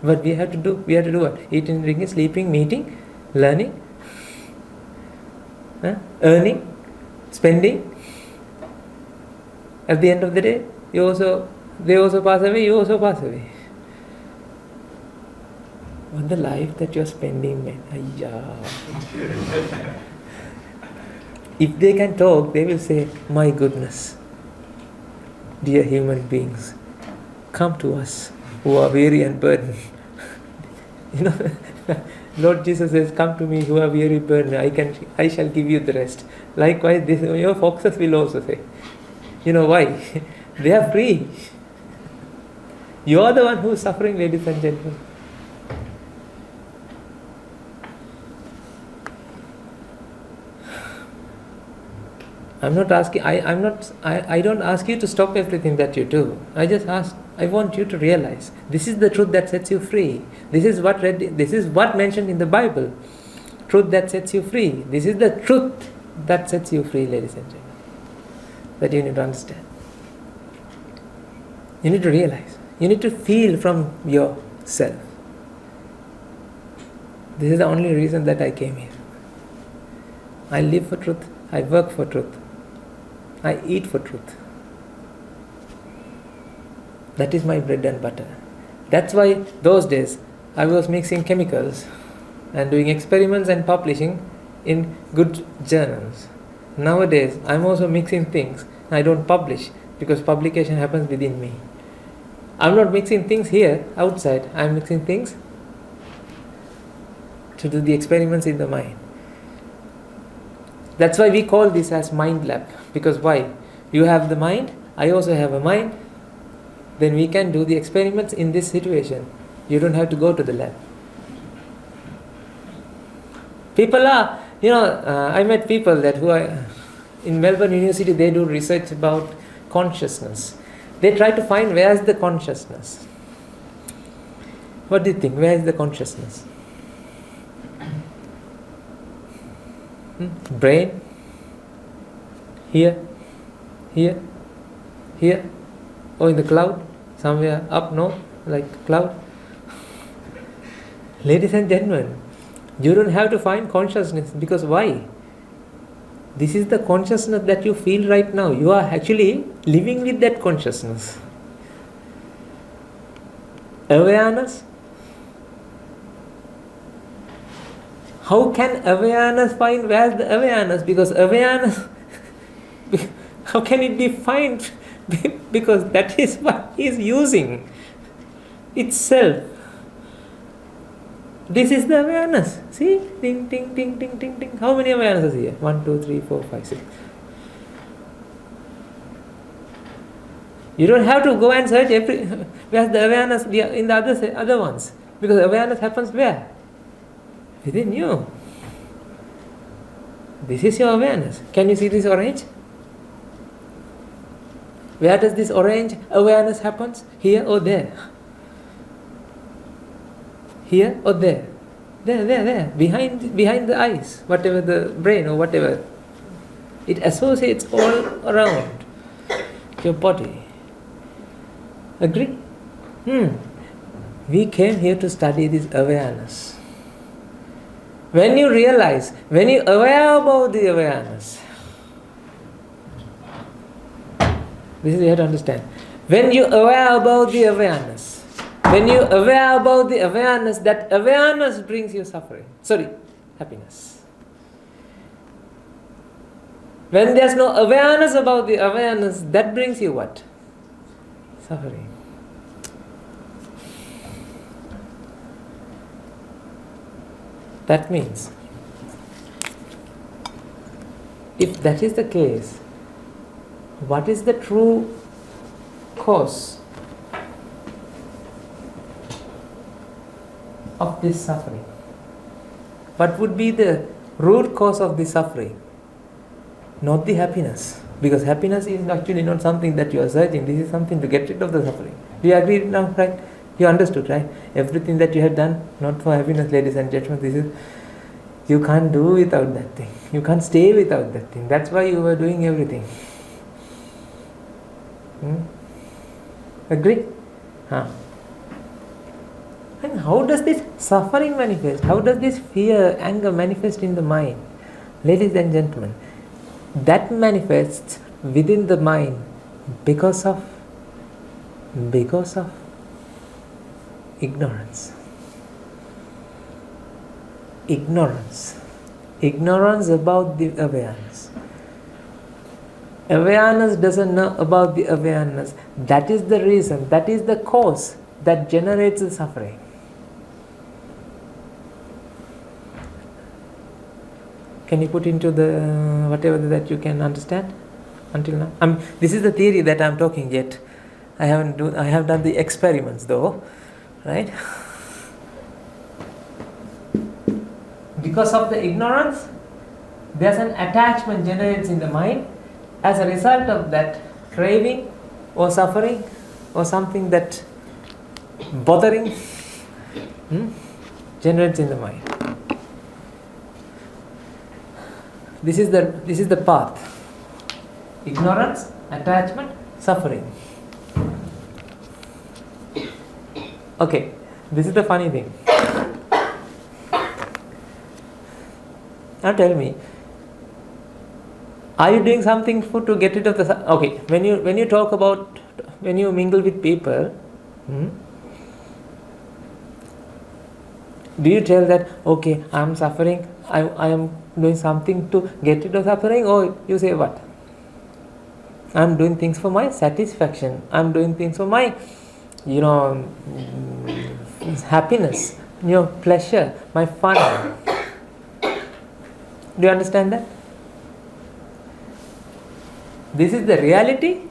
But we have to do what? Eating, drinking, sleeping, meeting, learning, earning, spending. At the end of the day, they also pass away, you also pass away. What the life that you're spending, man. If they can talk, they will say, my goodness, dear human beings, come to us who are weary and burdened. Lord Jesus says, come to me who are weary and burdened, I shall give you the rest. Likewise, your foxes will also say. You know why? They are free. You are the one who is suffering, ladies and gentlemen. I'm not asking. I don't ask you to stop everything that you do. I just ask. I want you to realize this is the truth that sets you free. This is what mentioned in the Bible. Truth that sets you free. This is the truth that sets you free, ladies and gentlemen. That you need to understand. You need to realize. You need to feel from yourself. This is the only reason that I came here. I live for truth. I work for truth. I eat for truth. That is my bread and butter. That's why those days I was mixing chemicals and doing experiments and publishing in good journals. Nowadays I'm also mixing things. I don't publish because publication happens within me. I'm not mixing things here outside. I'm mixing things to do the experiments in the mind. That's why we call this as mind lab. Because why? You have the mind, I also have a mind. Then we can do the experiments in this situation. You don't have to go to the lab. People are, I met people who are in Melbourne University. They do research about consciousness. They try to find where is the consciousness. What do you think? Where is the consciousness? Brain? Here? Or in the cloud? Somewhere up north, like cloud? Ladies and gentlemen, you don't have to find consciousness, because why? This is the consciousness that you feel right now. You are actually living with that consciousness. awareness? How can awareness find where's the awareness? Because awareness, how can it be found? Because that is what he is using itself. This is the awareness. See? Ding, ding, ding, ding, ding, ding. How many awarenesses here? 1, 2, 3, 4, 5, 6. You don't have to go and search where's the awareness in the other ones. Because awareness happens where? Within you. This is your awareness. Can you see this orange? Where does this orange awareness happens? Here or there? Here or there? There. Behind the eyes, whatever the brain or whatever. It associates all around your body. Agree? We came here to study this awareness. When you realize, when you aware about the awareness, this is you have to understand. When you aware about the awareness, when you aware about the awareness, that awareness brings you suffering. Happiness. When there's no awareness about the awareness, that brings you what? Suffering. That means, if that is the case, what is the true cause of this suffering? What would be the root cause of this suffering? Not the happiness. Because happiness is actually not something that you are searching. This is something to get rid of the suffering. Do you agree now, right? You understood, right? Everything that you have done, not for happiness, ladies and gentlemen, this is, you can't do without that thing. You can't stay without that thing. That's why you were doing everything. Agree? And how does this suffering manifest? How does this fear, anger manifest in the mind? Ladies and gentlemen, that manifests within the mind because of ignorance. Ignorance about the awareness. Awareness doesn't know about the awareness. That is the reason, that is the cause that generates the suffering. Can you put into the whatever that you can understand until now? This is the theory that I'm talking yet. I have done the experiments though, right? Because of the ignorance, there's an attachment generates in the mind. As a result of that, craving or suffering or something that bothering generates in the mind. This is the path. Ignorance, attachment, suffering. Okay, this is the funny thing. Now tell me, are you doing something to get rid of the... Okay, when you talk about, when you mingle with people, do you tell that, okay, I am suffering, I am doing something to get rid of suffering, or you say what? I am doing things for my satisfaction, I am doing things for my, happiness, pleasure, my fun. Do you understand that? This is the reality.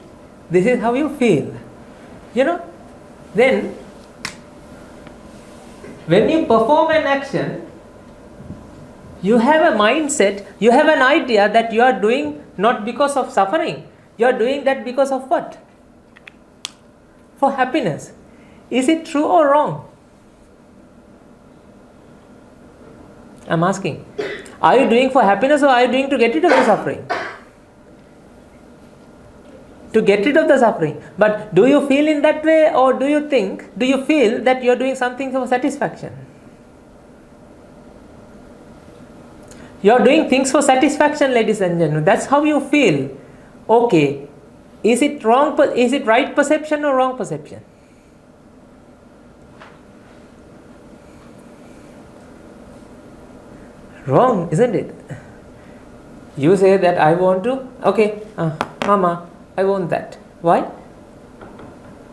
This is how you feel. Then when you perform an action, you have a mindset, you have an idea that you are doing not because of suffering. You are doing that because of what? For happiness. Is it true or wrong? I'm asking. Are you doing for happiness or are you doing to get rid of the suffering? To get rid of the suffering. But do you feel in that way, or do you feel that you are doing something for satisfaction? You are doing things for satisfaction, ladies and gentlemen. That's how you feel. Okay. Is it wrong? Is it right perception or wrong perception? Wrong, isn't it? You say that I want to, okay, Mama, I want that. Why?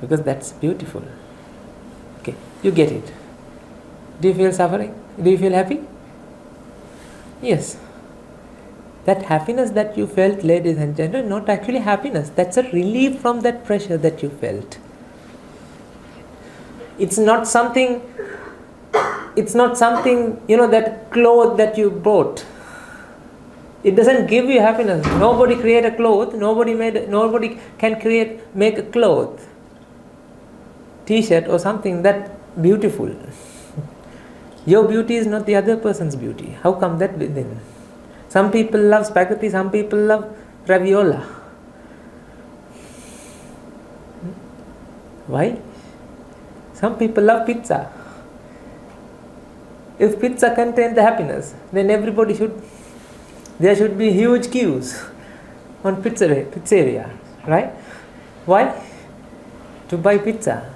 Because that's beautiful. Okay, you get it. Do you feel suffering? Do you feel happy? Yes. That happiness that you felt, ladies and gentlemen, not actually happiness. That's a relief from that pressure that you felt. It's not something, that cloth that you bought. It doesn't give you happiness. Nobody create a cloth. Nobody can make a cloth, T-shirt or something that beautiful. Your beauty is not the other person's beauty. How come that within? Some people love spaghetti, some people love raviola. Why? Some people love pizza. If pizza contains the happiness, then there should be huge queues on pizzeria, right? Why? To buy pizza.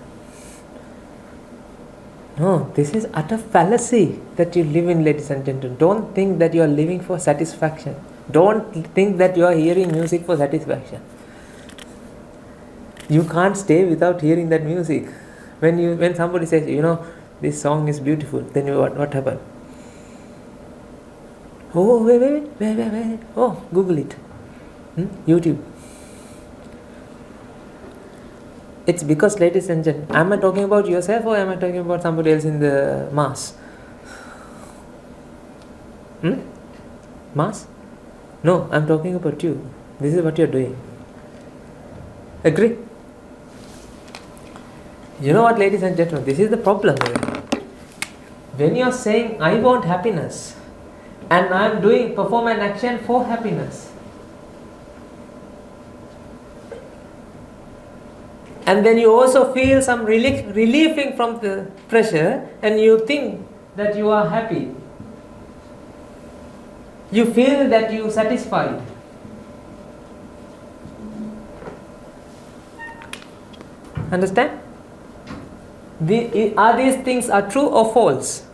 No, this is utter fallacy that you live in, ladies and gentlemen. Don't think that you are living for satisfaction. Don't think that you are hearing music for satisfaction. You can't stay without hearing that music. When somebody says, this song is beautiful, then what happened? Oh, wait. Oh, Google it. YouTube. It's because, ladies and gentlemen, am I talking about yourself or am I talking about somebody else in the mass? Mass? No, I'm talking about you. This is what you're doing. Agree? You know what, ladies and gentlemen, this is the problem. When you're saying, I want happiness, and I'm perform an action for happiness, and then you also feel some relieving from the pressure, and you think that you are happy. You feel that you are satisfied. Understand? Are these things are true or false?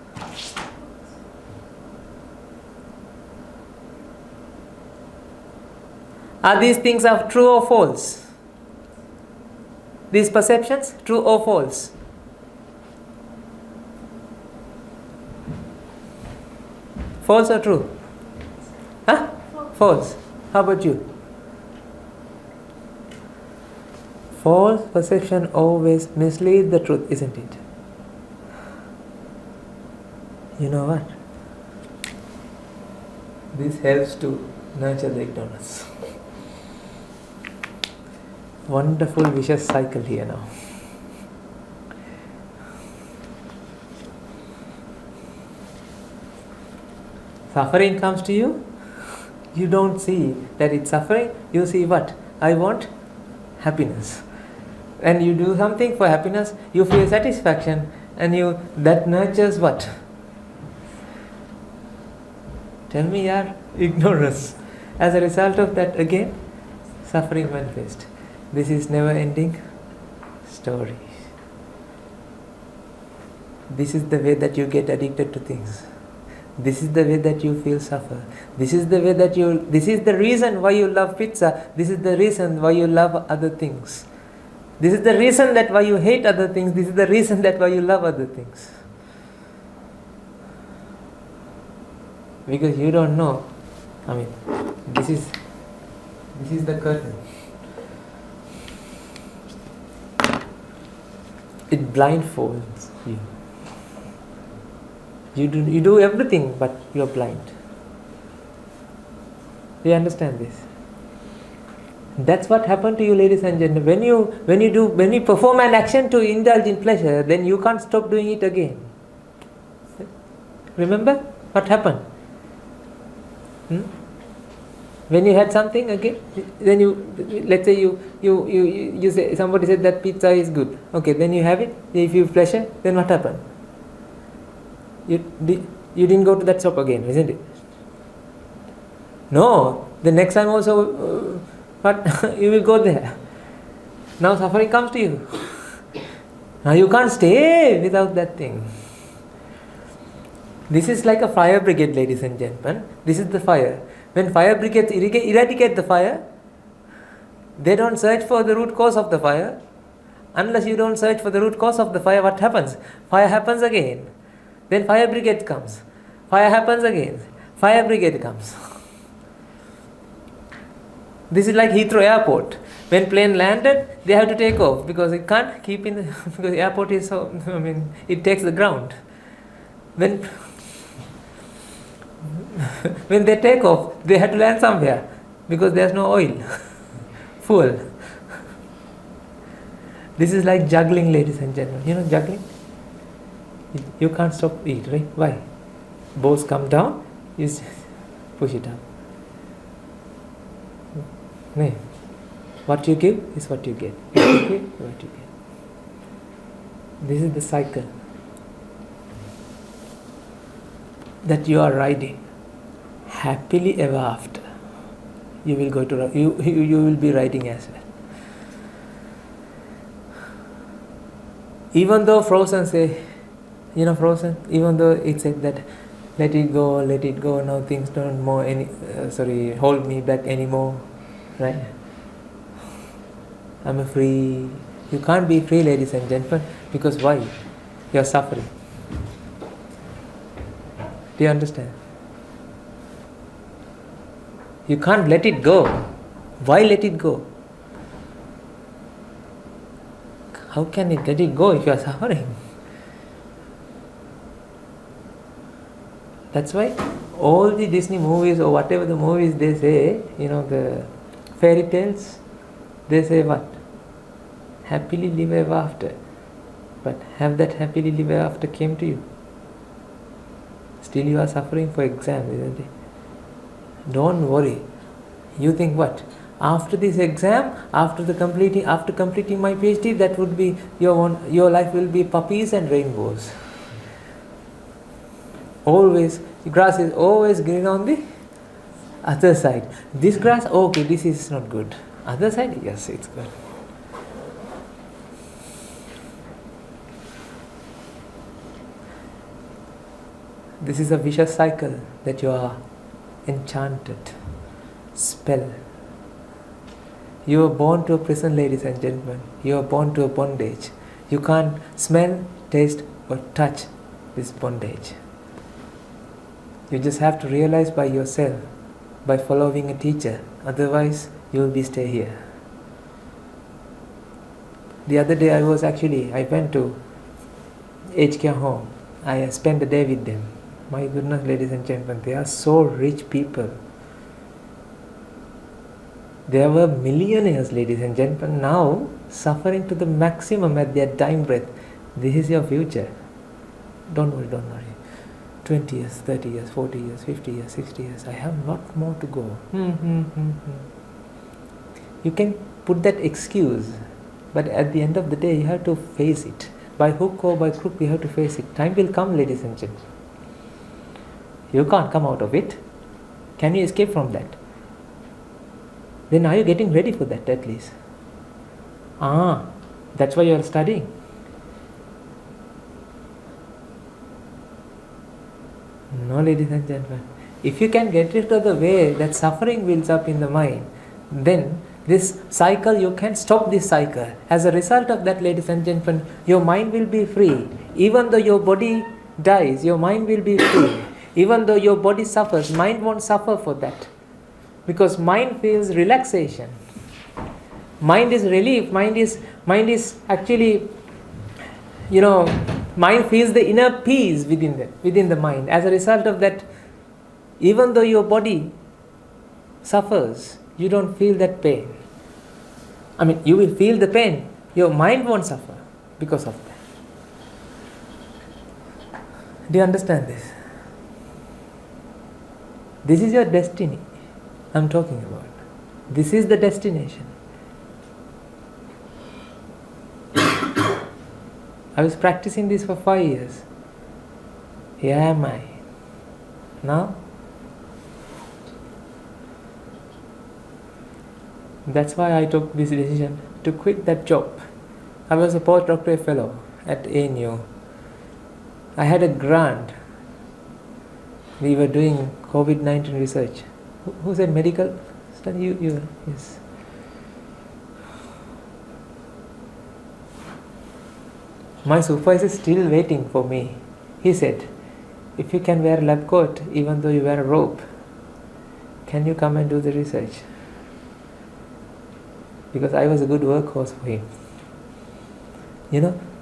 Are these things are true or false? These perceptions, true or false? False or true? Huh? False. How about you? False perception always misleads the truth, isn't it? You know what? This helps to nurture the ignorance. Wonderful vicious cycle here now. Suffering comes to you, you don't see that it's suffering, you see what? I want happiness. And you do something for happiness, you feel satisfaction, and that nurtures what? Tell me, yaar, ignorance. As a result of that, again, suffering manifests. This is never-ending story. This is the way that you get addicted to things. This is the way that you feel suffer. This is the way that this is the reason why you love pizza. This is the reason why you love other things. This is the reason that why you hate other things. This is the reason that why you love other things. Because you don't know. This is the curtain. It blindfolds you. You do everything, but you are blind. Do you understand this? That's what happened to you, ladies and gentlemen. When you perform an action to indulge in pleasure, then you can't stop doing it again. Remember what happened? When you had something again, then let's say you say, somebody said that pizza is good. Okay, then you have it. If you pleasure, then what happened? You didn't go to that shop again, isn't it? No, the next time also, but you will go there. Now suffering comes to you. Now you can't stay without that thing. This is like a fire brigade, ladies and gentlemen. This is the fire. When fire brigades eradicate the fire, they don't search for the root cause of the fire. Unless you don't search for the root cause of the fire, what happens? Fire happens again. Then fire brigade comes. Fire happens again. Fire brigade comes. This is like Heathrow Airport. When plane landed, they have to take off because it can't keep in the because the airport is so, it takes the ground. When they take off, they have to land somewhere because there's no oil, fuel. This is like juggling, ladies and gentlemen. You know juggling? You can't stop it, right? Why? Balls come down, you push it up. No. What you give is what you get. What you give is what you get. This is the cycle that you are riding. Happily ever after. You will go to you will be riding as well. Even though Frozen say, Frozen, even though it said that let it go, now things don't more hold me back anymore, right? I'm free. You can't be free, ladies and gentlemen, because why? You're suffering. Do you understand? You can't let it go. Why let it go? How can it let it go if you are suffering? That's why all the Disney movies or whatever the movies they say, the fairy tales, they say what? Happily live ever after. But have that happily live ever after came to you? Still you are suffering for exams, isn't it? Don't worry. You think what? After this exam, after completing my PhD, that would be your life will be puppies and rainbows. Always, the grass is always green on the other side. This grass, okay, this is not good. Other side, yes, it's good. This is a vicious cycle that you are enchanted. Spell. You are born to a prison, ladies and gentlemen. You are born to a bondage. You can't smell, taste or touch this bondage. You just have to realize by yourself, by following a teacher. Otherwise, you will stay here. The other day I went to aged care home. I spent the day with them. My goodness, ladies and gentlemen, they are so rich people. They were millionaires, ladies and gentlemen, now suffering to the maximum at their dying breath. This is your future. Don't worry. 20 years, 30 years, 40 years, 50 years, 60 years. I have a lot more to go. You can put that excuse, but at the end of the day, you have to face it. By hook or by crook, you have to face it. Time will come, ladies and gentlemen. You can't come out of it. Can you escape from that? Then are you getting ready for that at least? That's why you are studying. No, ladies and gentlemen. If you can get rid of the way that suffering builds up in the mind, then this cycle, you can stop this cycle. As a result of that, ladies and gentlemen, your mind will be free. Even though your body dies, your mind will be free. Even though your body suffers, mind won't suffer for that. Because mind feels relaxation. Mind is relief. Mind is actually, mind feels the inner peace within the mind. As a result of that, even though your body suffers, you don't feel that pain. You will feel the pain. Your mind won't suffer because of that. Do you understand this? This is your destiny I'm talking about. This is the destination. I was practicing this for 5 years. Here am I. Now, that's why I took this decision to quit that job. I was a postdoctoral fellow at ANU. I had a grant We were doing COVID-19 research. Who said medical study? You, yes. My supervisor is still waiting for me. He said, if you can wear a lab coat even though you wear a robe, can you come and do the research? Because I was a good workhorse for him.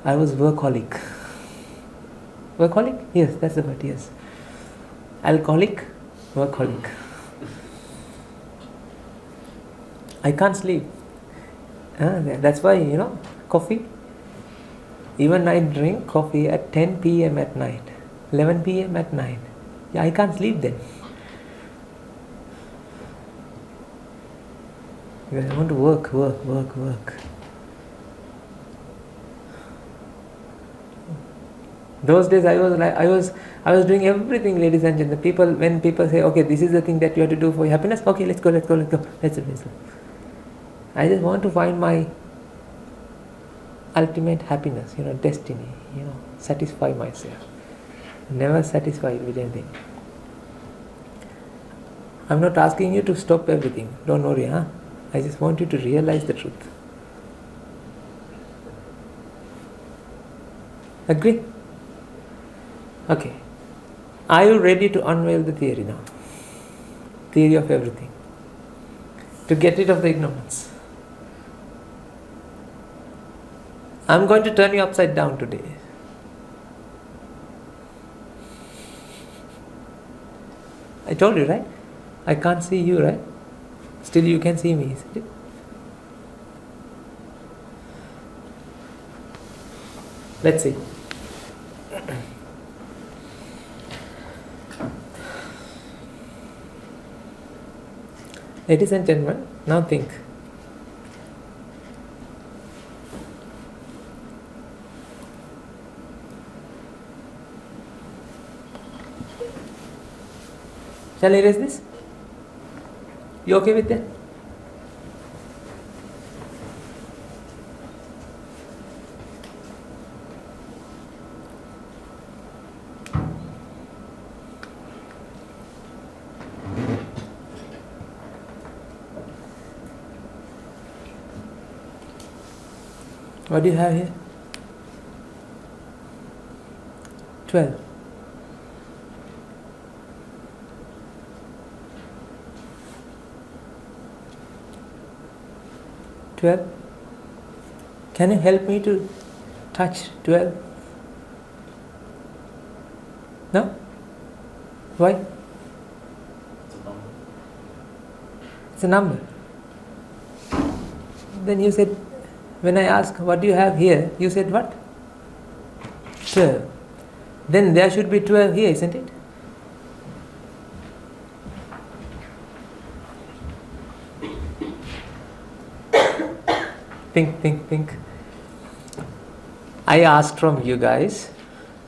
I was workaholic. Workaholic? Yes, that's the word, yes. Alcoholic, workaholic. I can't sleep. That's why, coffee. Even I drink coffee at 10 p.m. at night, 11 p.m. at night. Yeah, I can't sleep then. Because I want to work. Those days I was doing everything, ladies and gentlemen. When people say, okay, this is the thing that you have to do for your happiness, okay, let's go. Let's do. I just want to find my ultimate happiness, destiny, satisfy myself. Never satisfied with anything. I'm not asking you to stop everything. Don't worry, I just want you to realize the truth. Agree? Okay. Are you ready to unveil the theory now? Theory of everything. To get rid of the ignorance. I'm going to turn you upside down today. I told you, right? I can't see you, right? Still you can see me, isn't it? Let's see. Ladies and gentlemen, now think. Shall I erase this? You okay with that? What do you have here? 12. Can you help me to touch 12? No? Why? It's a number. Then you said, when I asked, what do you have here? You said what? 12. Then there should be 12 here, isn't it? Think. I asked from you guys,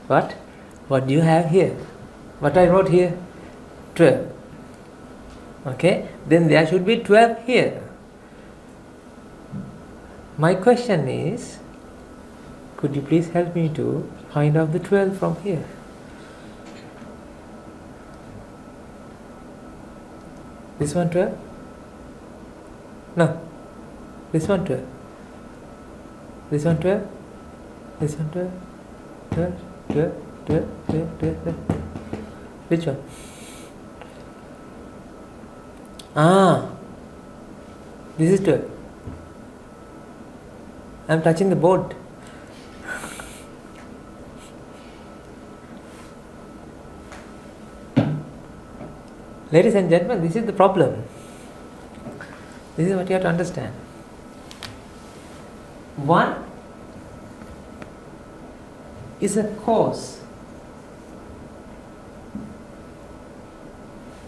what do you have here? What I wrote here? 12. Okay? Then there should be 12 here. My question is, could you please help me to find out the 12 from here? This one 12? No. This one 12. This one 12? This one 12? 12. Which one? This is 12. I'm touching the board. Ladies and gentlemen, this is the problem. This is what you have to understand. 1 is a cause.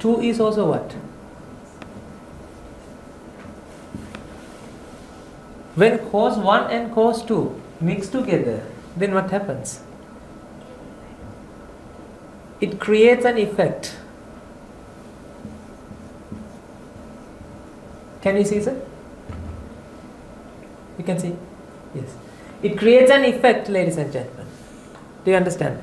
2 is also what? When cause 1 and cause 2 mix together, then what happens? It creates an effect. Can you see, sir? You can see? Yes. It creates an effect, ladies and gentlemen. Do you understand?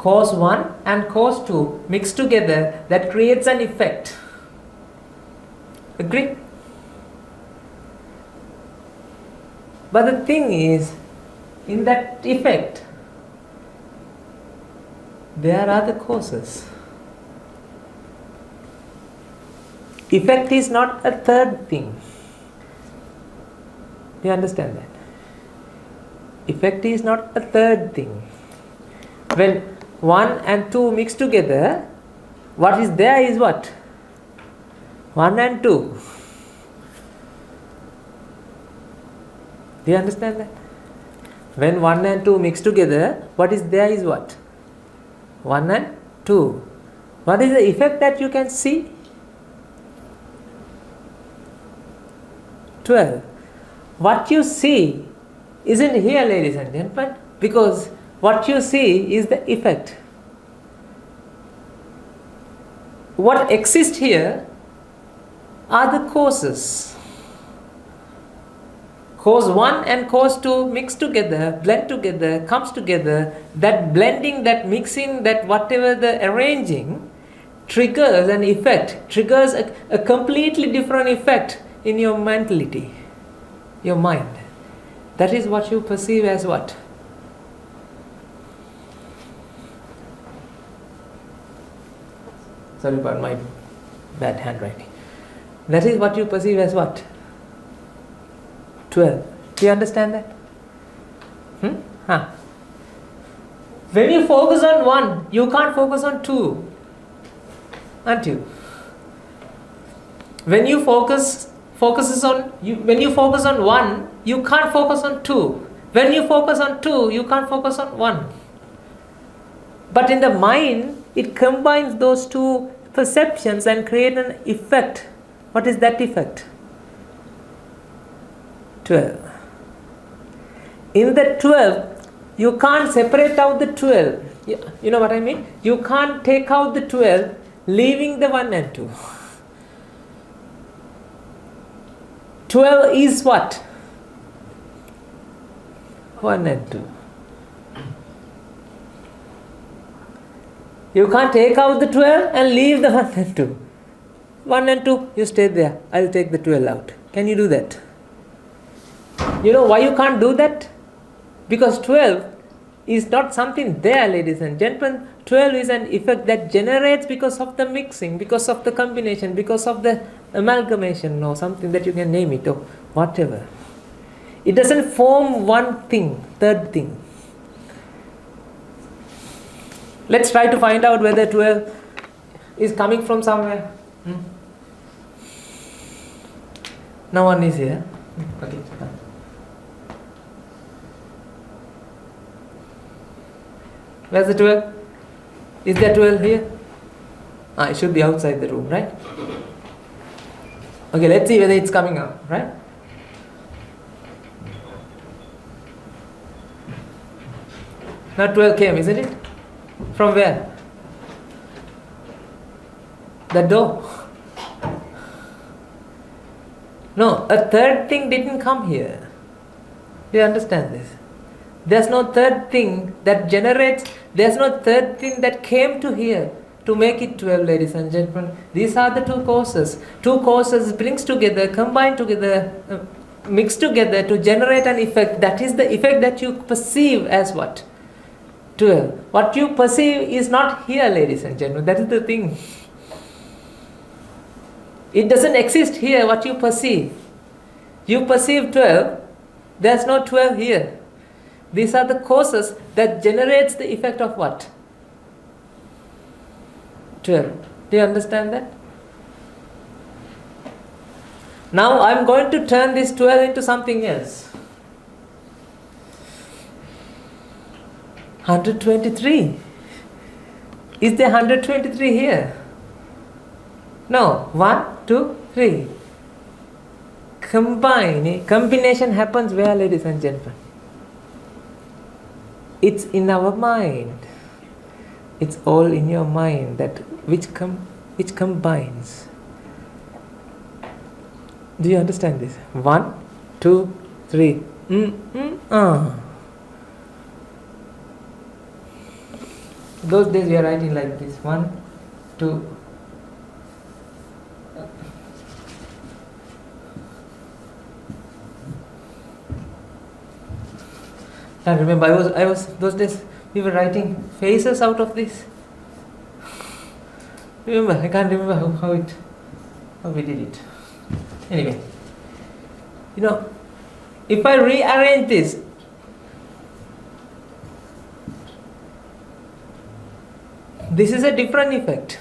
cause 1 and cause 2 mixed together, that creates an effect. Agree? But the thing is, in that effect, there are the causes. Effect is not a third thing. Do you understand that? Effect is not a third thing. When 1 and 2 mix together, what is there is what? 1 and 2. Do you understand that? When 1 and 2 mix together, what is there is what? 1 and 2. What is the effect that you can see? 12. What you see isn't here, ladies and gentlemen, because what you see is the effect. What exists here are the causes. Cause 1 and cause 2 mix together, blend together, comes together. That blending, that mixing, that whatever the arranging triggers an effect, triggers a completely different effect in your mentality, your mind. That is what you perceive as what? Sorry about my bad handwriting. That is what you perceive as what? 12. Do you understand that? When you focus on 1, you can't focus on 2. Aren't you? When you focus on 1, you can't focus on 2. When you focus on 2, you can't focus on 1. But in the mind, it combines those two perceptions and create an effect. What is that effect? 12. In the 12, you can't separate out the 12. You know what I mean? You can't take out the 12, leaving the 1 and 2. 12 is what? 1 and 2. You can't take out the 12 and leave the 1 and 2. 1 and 2, you stay there. I'll take the 12 out. Can you do that? You know why you can't do that? Because 12 is not something there, ladies and gentlemen. 12 is an effect that generates because of the mixing, because of the combination, because of the amalgamation or something that you can name it or whatever. It doesn't form one thing, third thing. Let's try to find out whether 12 is coming from somewhere. No one is here. Okay. Where's the 12? Is there 12 here? It should be outside the room, right? Okay, let's see whether it's coming out, right? Now 12 came, isn't it? From where? The door. No, a third thing didn't come here. Do you understand this? There's no third thing that generates, there's no third thing that came to here to make it 12, ladies and gentlemen. These are the two causes. Two causes brings together, combine together, mix together to generate an effect. That is the effect that you perceive as what? 12. What you perceive is not here, ladies and gentlemen. That is the thing. It doesn't exist here, what you perceive. You perceive 12, there's no 12 here. These are the causes that generates the effect of what? 12. Do you understand that? Now I'm going to turn this 12 into something else. 123. Is there 123 here? No. 1, 2, 3. Combination happens where, ladies and gentlemen? It's in our mind. It's all in your mind that which combines. Do you understand this? 1, 2, 3. Those days we are writing like this: 1, 2. I remember I was those days we were writing faces out of this. Remember, I can't remember how we did it. Anyway, if I rearrange this, this is a different effect.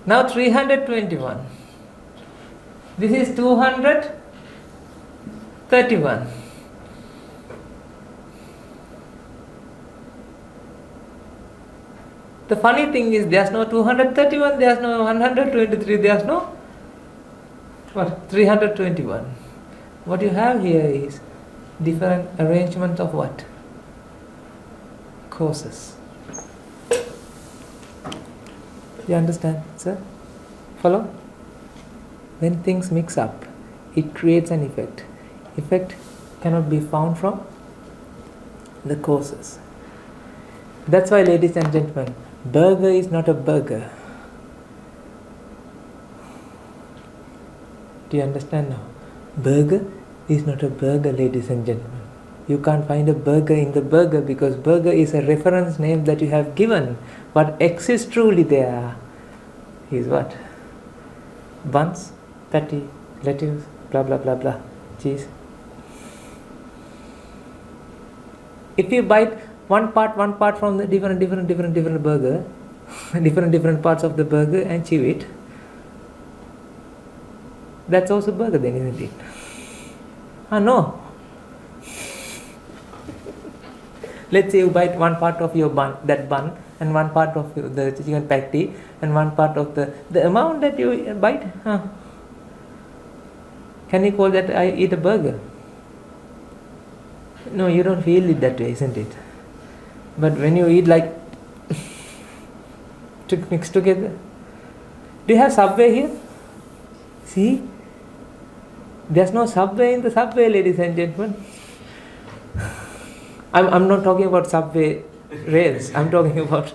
Now 321. This is 231. The funny thing is there's no 231, there's no 123, there's no 321. What you have here is different arrangement of what? Causes. You understand, sir? Follow? When things mix up, it creates an effect. Effect cannot be found from the causes. That's why, ladies and gentlemen, burger is not a burger. Do you understand now? Burger is not a burger, ladies and gentlemen. You can't find a burger in the burger because burger is a reference name that you have given. What exists truly there is what? Buns, patty, lettuce, blah blah blah blah, cheese. If you bite one part from the different burger, different parts of the burger and chew it, that's also burger then, isn't it? No. Let's say you bite one part of your bun, and one part of the chicken patty, and one part of the amount that you bite. Can you call that I eat a burger? No, you don't feel it that way, isn't it? But when you eat like to mix together. Do you have Subway here? See? There's no Subway in the Subway, ladies and gentlemen. I'm not talking about Subway rails. I'm talking about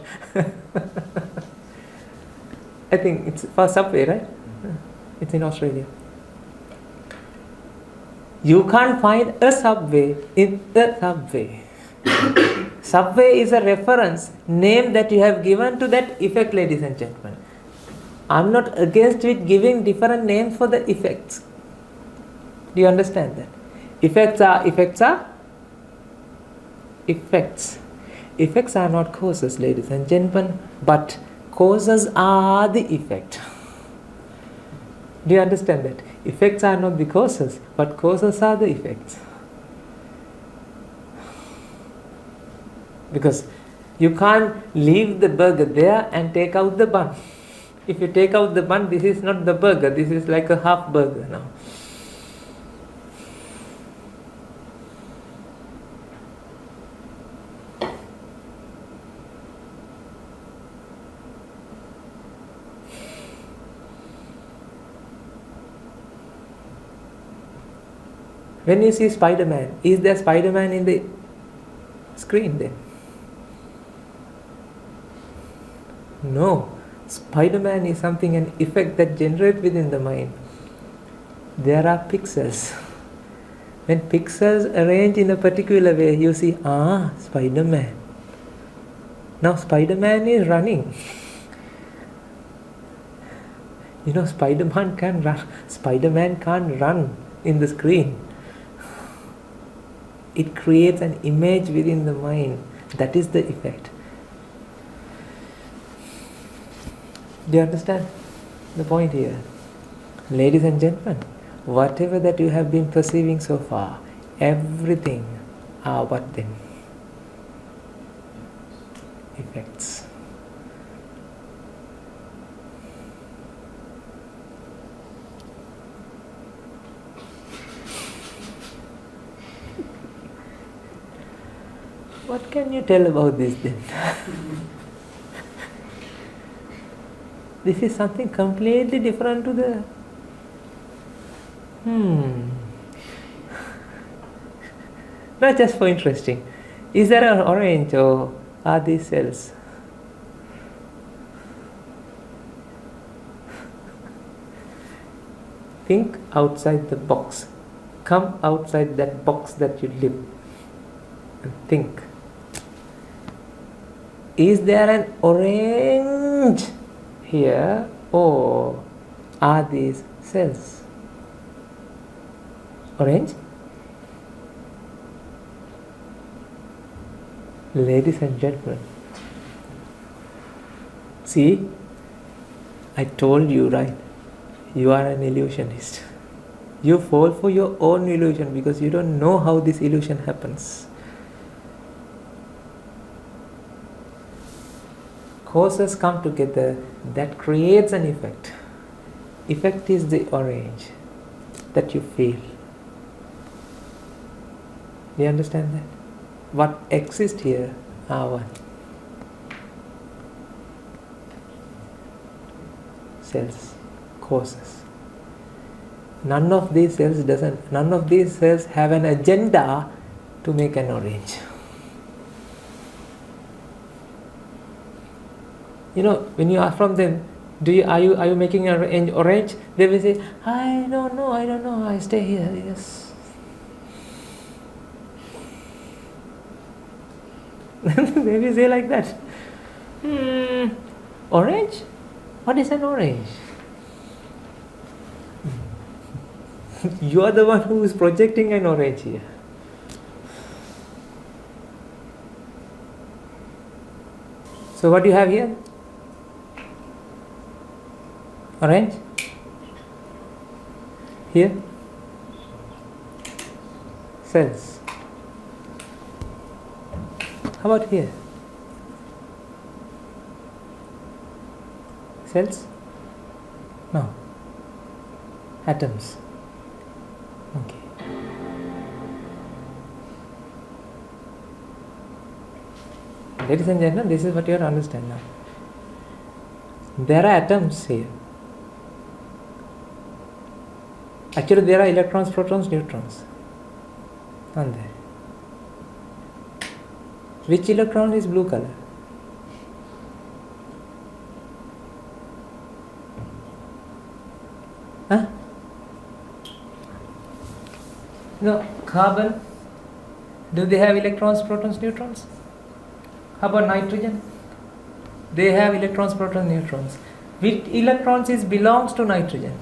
I think it's for Subway, right? It's in Australia. You can't find a Subway in the Subway. Subway is a reference name that you have given to that effect, ladies and gentlemen. I'm not against it giving different names for the effects. Do you understand that? Effects are effects. Effects are not causes, ladies and gentlemen, but causes are the effect. Do you understand that? Effects are not the causes, but causes are the effects. Because you can't leave the burger there and take out the bun. If you take out the bun, this is not the burger, this is like a half burger now. When you see Spider-Man, is there Spider-Man in the screen then? No. Spider-Man is something, an effect that generates within the mind. There are pixels. When pixels arrange in a particular way, you see, Spider-Man. Now Spider-Man is running. Spider-Man can't run. Spider-Man can't run in the screen. It creates an image within the mind. That is the effect. Do you understand the point here? Ladies and gentlemen, whatever that you have been perceiving so far, everything are what then? Effects. What can you tell about this then? This is something completely different to the... Not just for interesting. Is there an orange or are these cells? Think outside the box. Come outside that box that you live and think. Is there an orange here, or are these cells? Orange? Ladies and gentlemen, see, I told you, right? You are an illusionist. You fall for your own illusion because you don't know how this illusion happens. Causes come together, that creates an effect. Effect is the orange that you feel. Do you understand that? What exists here are one. Cells, causes. None of these cells have an agenda to make an orange. You know, when you ask from them, are you making an orange? They will say, I don't know, I stay here, yes. They will say like that. Orange? What is an orange? You are the one who is projecting an orange here. So what do you have here? Orange? Here? Cells. How about here? Cells? No. Atoms. Okay. Ladies and gentlemen, this is what you have to understand now. There are atoms here. Actually, there are electrons, protons, neutrons. Aren't there? Which electron is blue color? Huh? No, carbon. Do they have electrons, protons, neutrons? How about nitrogen? They have electrons, protons, neutrons. Which electrons belongs to nitrogen?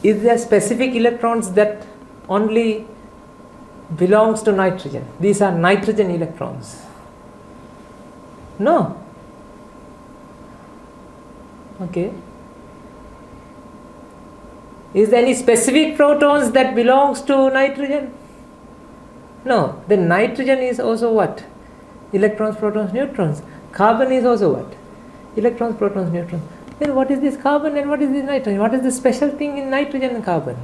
Is there specific electrons that only belongs to nitrogen? These are nitrogen electrons. No. Okay. Is there any specific protons that belongs to nitrogen? No. Then nitrogen is also what? Electrons, protons, neutrons. Carbon is also what? Electrons, protons, neutrons. Then what is this carbon and what is this nitrogen? What is the special thing in nitrogen and carbon?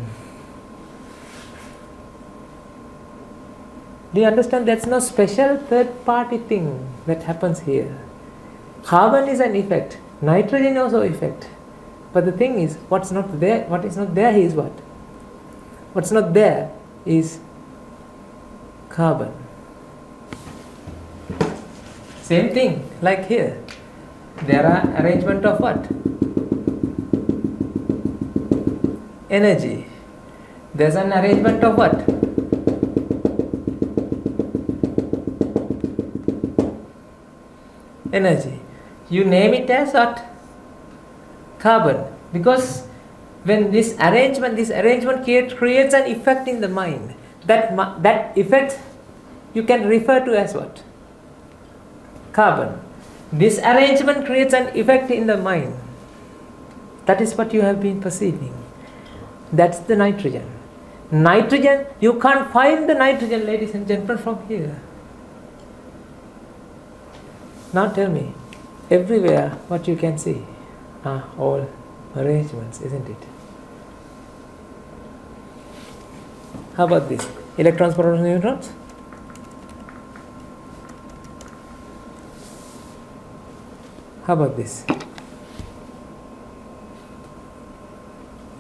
Do you understand? That's no special third party thing that happens here. Carbon is an effect. Nitrogen also effect. But the thing is, what is not there is what? What's not there is carbon. Same thing, like here. There are arrangement of what? Energy. There's an arrangement of what? Energy. You name it as what? Carbon. Because when this arrangement creates an effect in the mind. That effect you can refer to as what? Carbon. This arrangement creates an effect in the mind. That is what you have been perceiving. That's the nitrogen. Nitrogen, you can't find the nitrogen, ladies and gentlemen, from here. Now tell me, everywhere what you can see are all arrangements, isn't it? How about this? Electrons, protons, neutrons? How about this?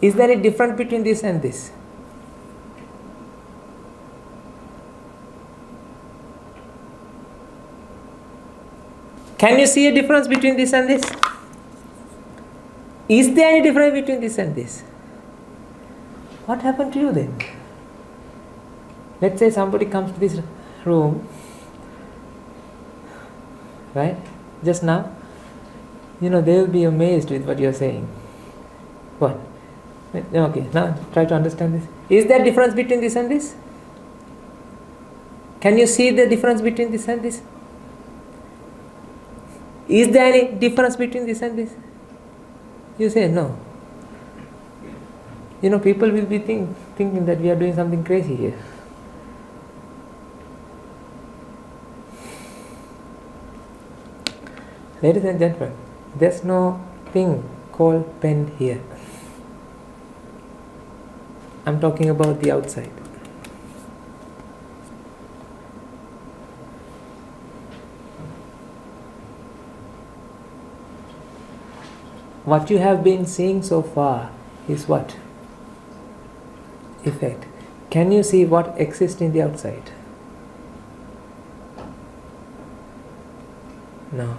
Is there a difference between this and this? Can you see a difference between this and this? Is there any difference between this and this? What happened to you then? Let's say somebody comes to this room, right? Just now, they will be amazed with what you're saying. What? Okay, now try to understand this. Is there a difference between this and this? Can you see the difference between this and this? Is there any difference between this and this? You say no. People will be thinking that we are doing something crazy here. Ladies and gentlemen, there's no thing called pen here. I'm talking about the outside. What you have been seeing so far is what? Effect. Can you see what exists in the outside? No.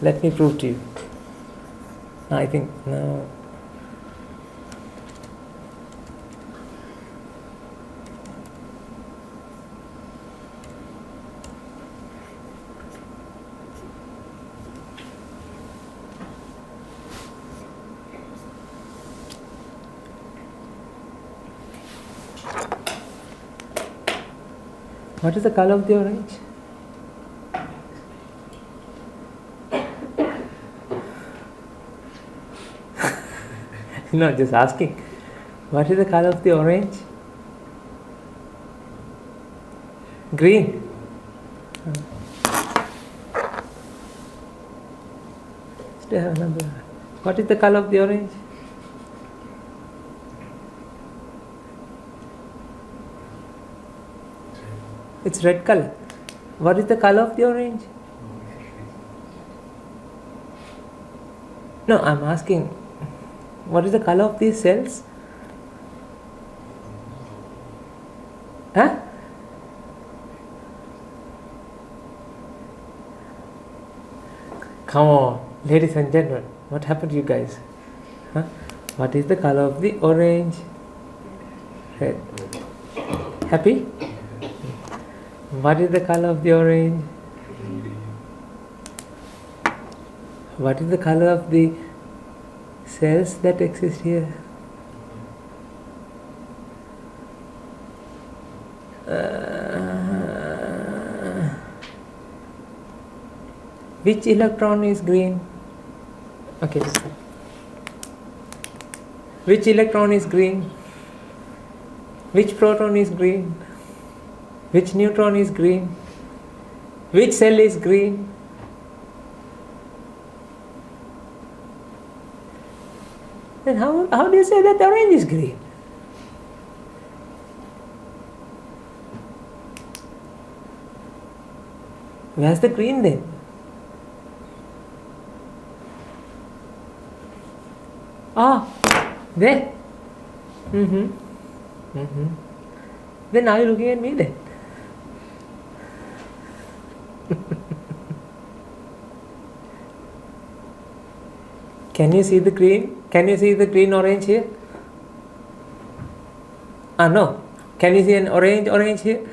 Let me prove to you. I think no. What is the color of the orange? No, just asking. What is the color of the orange? Green. Still have another. What is the color of the orange? It's red color. What is the color of the orange? No, I'm asking, what is the color of these cells? Huh? Come on, ladies and gentlemen, what happened to you guys? Huh? What is the color of the orange? Red. Happy? What is the color of the orange? What is the color of the cells that exist here? Which electron is green? Okay. Which electron is green? Which proton is green? Which neutron is green? Which cell is green? Then how do you say that the orange is green? Where's the green then? There. Then are you looking at me then? Can you see the green? Can you see the green orange here? No. Can you see an orange here?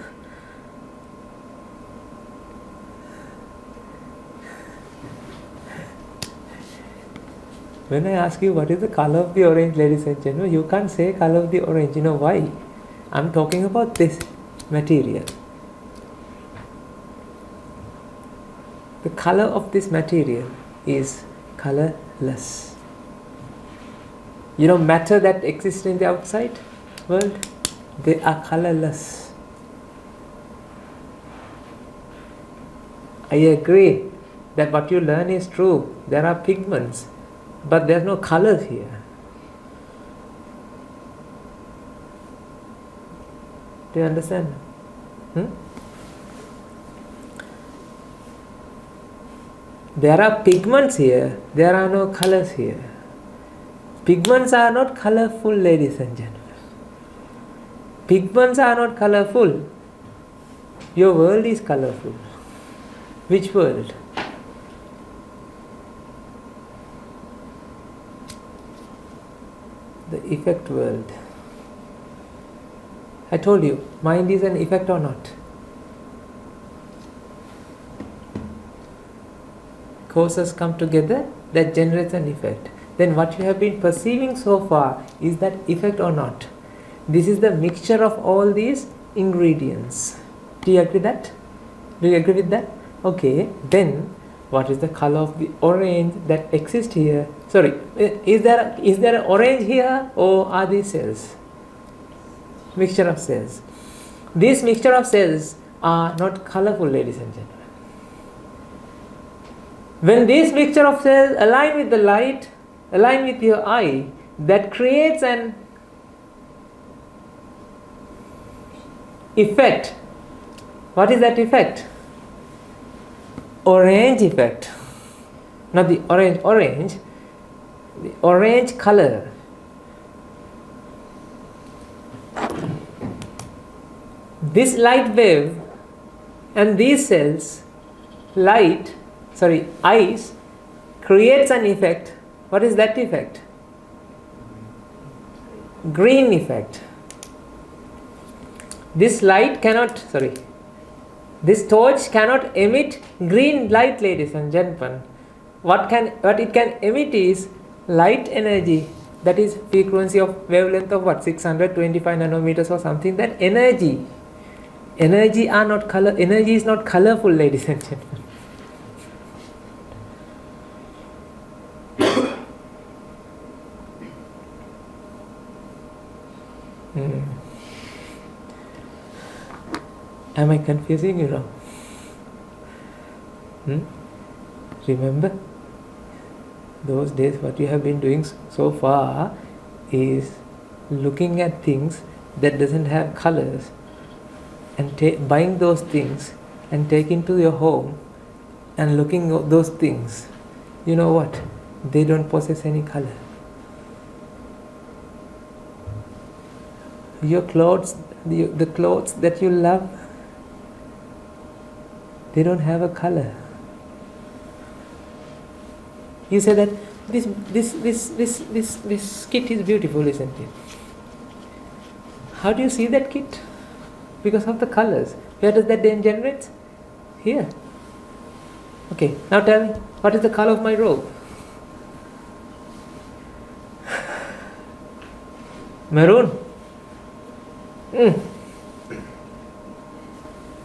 When I ask you what is the color of the orange, ladies and gentlemen, you can't say color of the orange. You know why? I'm talking about this material. The color of this material is colorless. Matter that exists in the outside world, they are colorless. I agree that what you learn is true. There are pigments, but there's no colors here. Do you understand? There are pigments here, there are no colors here. Pigments are not colorful, ladies and gentlemen. Pigments are not colorful. Your world is colorful. Which world? The effect world. I told you, mind is an effect or not? Causes come together, that generates an effect. Then what you have been perceiving so far, is that effect or not? This is the mixture of all these ingredients. Do you agree that? Do you agree with that? Okay, then what is the color of the orange that exists here? Sorry, is there an orange here, or are these cells? Mixture of cells. This mixture of cells are not colorful, ladies and gentlemen. When this mixture of cells align with the light, align with your eye, that creates an effect. What is that effect? Orange effect. Not the orange, the orange color. This light wave and these cells, eyes, creates an effect. What is that effect? Green effect. This torch cannot emit green light, ladies and gentlemen. What it can emit is light energy, that is frequency of wavelength of 625 nanometers or something. That energy are not color. Energy is not colorful, ladies and gentlemen. Am I confusing you now? Remember, those days what you have been doing so far is looking at things that doesn't have colors and buying those things and taking to your home and looking at those things. You know what? They don't possess any color. Your clothes, the clothes that you love, they don't have a color. You say that this kit is beautiful, isn't it? How do you see that kit? Because of the colors. Where does that then generate? Here. Okay, now tell me, what is the color of my robe? Maroon.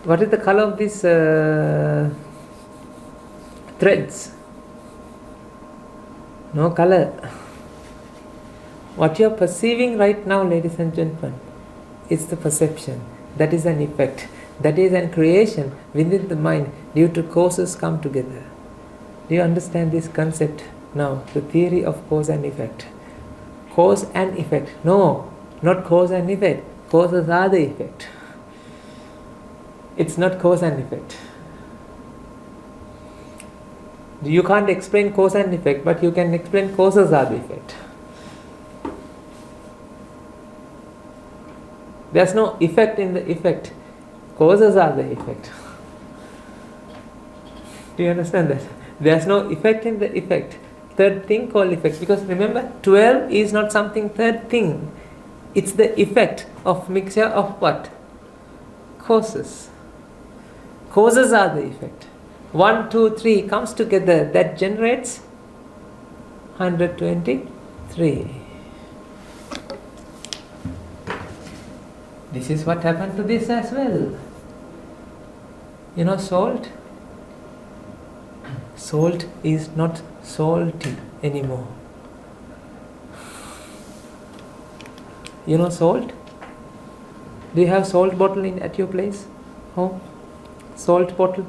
What is the color of these threads? No color. What you are perceiving right now, ladies and gentlemen, is the perception. That is an effect. That is an creation within the mind due to causes come together. Do you understand this concept now? The theory of cause and effect. Cause and effect. No, not cause and effect. Causes are the effect. It's not cause and effect. You can't explain cause and effect, but you can explain causes are the effect. There's no effect in the effect. Causes are the effect. Do you understand that? There's no effect in the effect. Third thing called effect. Because remember, 12 is not something third thing. It's the effect of mixture of what? Causes. Causes are the effect. 1, 2, 3 comes together. That generates 123. This is what happened to this as well. You know salt? Salt is not salty anymore. You know salt? Do you have salt bottle at your place? Home? Salt bottle?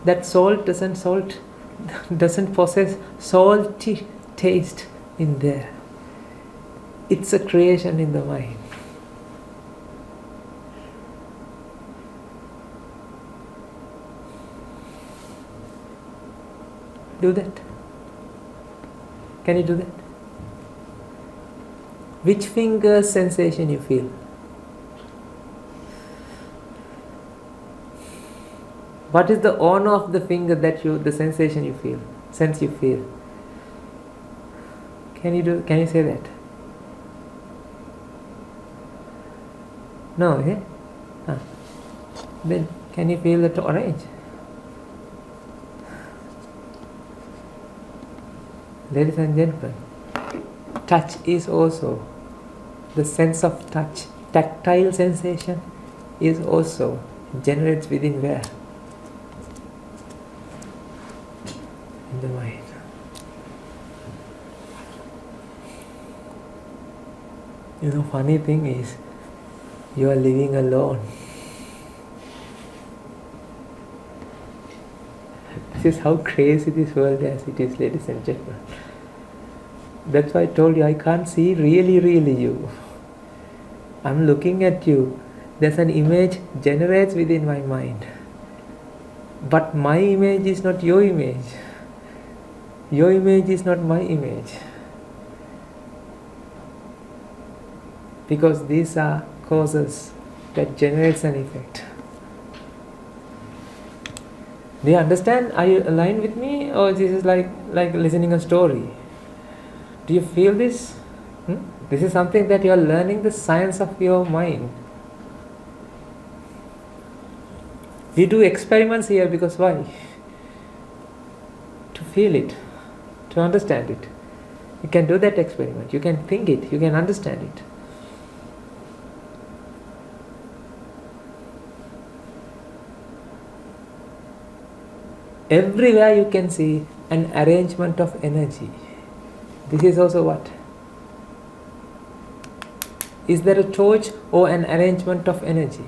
That salt doesn't possess salty taste in there. It's a creation in the mind. Do that. Can you do that? Which finger sensation you feel? What is the owner of the finger that the sensation you feel, sense you feel? Can you say that? No, yeah? Then can you feel the orange? Ladies and gentlemen, touch is also the sense of touch. Tactile sensation is also generates within where? In the mind. Funny thing is, you are living alone. This is how crazy this world as it is, ladies and gentlemen. That's why I told you I can't see really you. I'm looking at you. There's an image generates within my mind. But my image is not your image. Your image is not my image. Because these are causes that generates an effect. Do you understand? Are you aligned with me, or this is like listening a story? Do you feel this? This is something that you are learning, the science of your mind. We do experiments here because why? To feel it, to understand it. You can do that experiment. You can think it. You can understand it. Everywhere you can see an arrangement of energy. This is also what? Is there a torch or an arrangement of energy?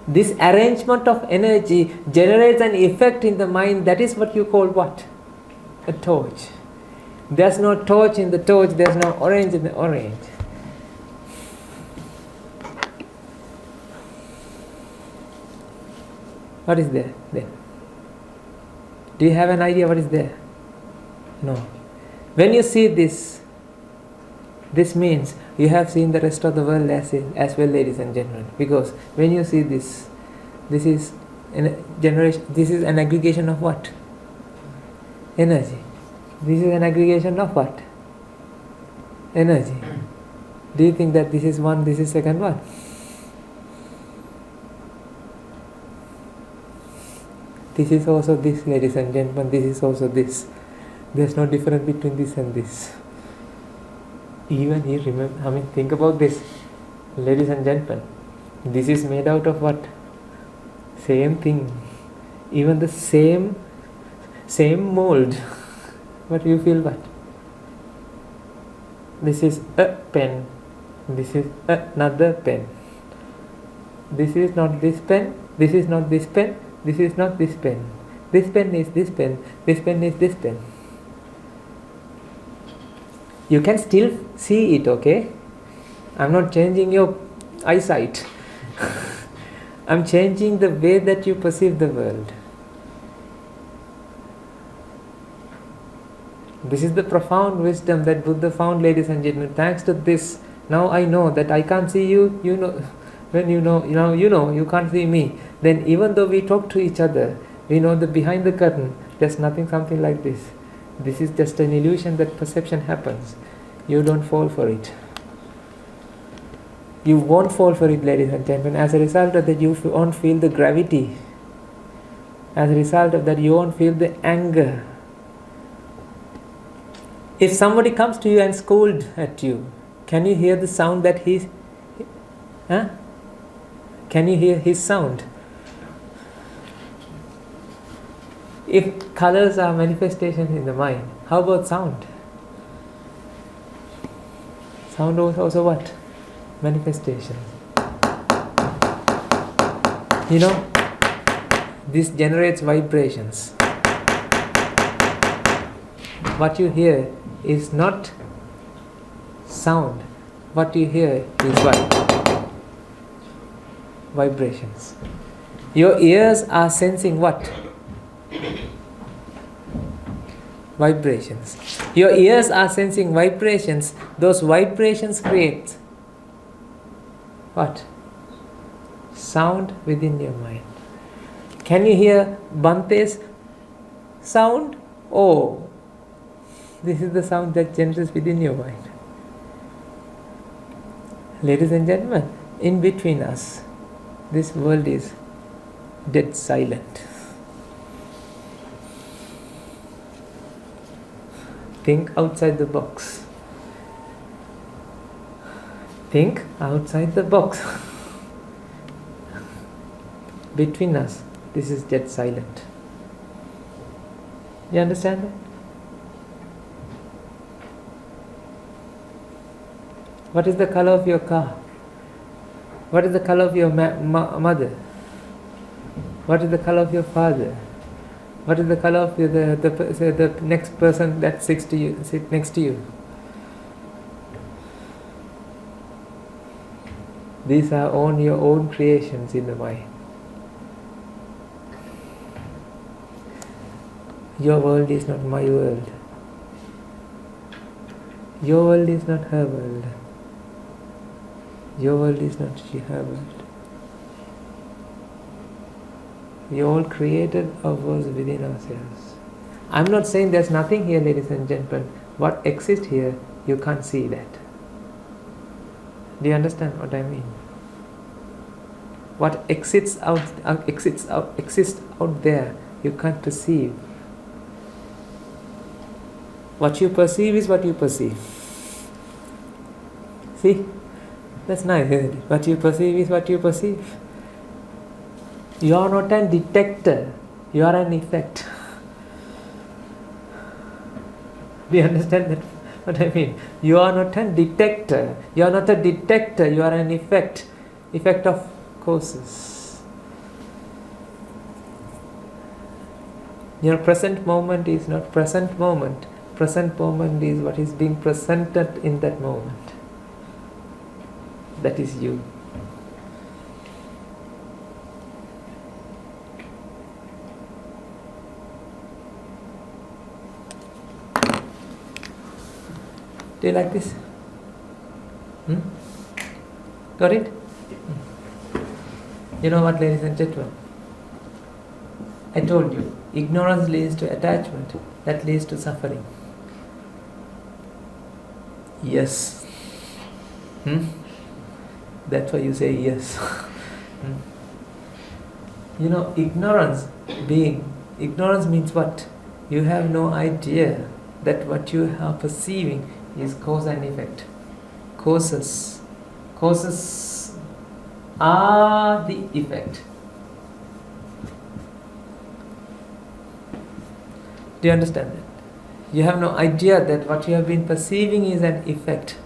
This arrangement of energy generates an effect in the mind. That is what you call what? A torch. There's no torch in the torch. There's no orange in the orange. What is there then? Do you have an idea what is there? No. When you see this, this means you have seen the rest of the world as well, ladies and gentlemen. Because when you see this, this is this is an aggregation of what? Energy. This is an aggregation of what? Energy. Do you think that this is one, this is second one? This is also this, ladies and gentlemen. This is also this. There's no difference between this and this. Even here, remember, think about this, ladies and gentlemen. This is made out of what? Same thing. Even the same mold. But you feel what? This is a pen. This is another pen. This is not this pen. This is not this pen. This is not this pen. This pen is this pen. This pen is this pen. You can still see it, okay? I'm not changing your eyesight. I'm changing the way that you perceive the world. This is the profound wisdom that Buddha found, ladies and gentlemen. Thanks to this, now I know that I can't see you. You know, when you know, you can't see me. Then even though we talk to each other, we know that behind the curtain, there's something like this. This is just an illusion that perception happens. You don't fall for it. You won't fall for it, ladies and gentlemen. As a result of that, you won't feel the gravity. As a result of that, you won't feel the anger. If somebody comes to you and scolds at you, can you hear the sound that Can you hear his sound? If colors are manifestations in the mind, how about sound? Sound was also what? Manifestation. This generates vibrations. What you hear is not sound. What you hear is what? Vibrations. Your ears are sensing what? Vibrations. Your ears are sensing vibrations. Those vibrations create what? Sound within your mind. Can you hear Bante's sound? Oh, this is the sound that generates within your mind. Ladies and gentlemen, in between us, this world is dead silent. Think outside the box. Think outside the box. Between us, this is dead silent. You understand that? What is the color of your car? What is the color of your mother? What is the color of your father? What is the color of the next person that sits next to you? These are your own creations in the mind. Your world is not my world. Your world is not her world. Your world is not her world. We all created our worlds within ourselves. I'm not saying there's nothing here, ladies and gentlemen. What exists here, you can't see that. Do you understand what I mean? What exists out there, you can't perceive. What you perceive is what you perceive. See? That's nice, isn't it? What you perceive is what you perceive. You are not a detector. You are an effect. Do you understand that? What I mean? You are not a detector. You are not a detector. You are an effect. Effect of causes. Your present moment is not present moment. Present moment is what is being presented in that moment. That is you. Do you like this? Got it? You know what, ladies and gentlemen? I told you, ignorance leads to attachment, that leads to suffering. Yes. That's why you say yes. You know, ignorance means what? You have no idea that what you are perceiving is cause and effect. Causes are the effect. Do you understand that? You have no idea that what you have been perceiving is an effect.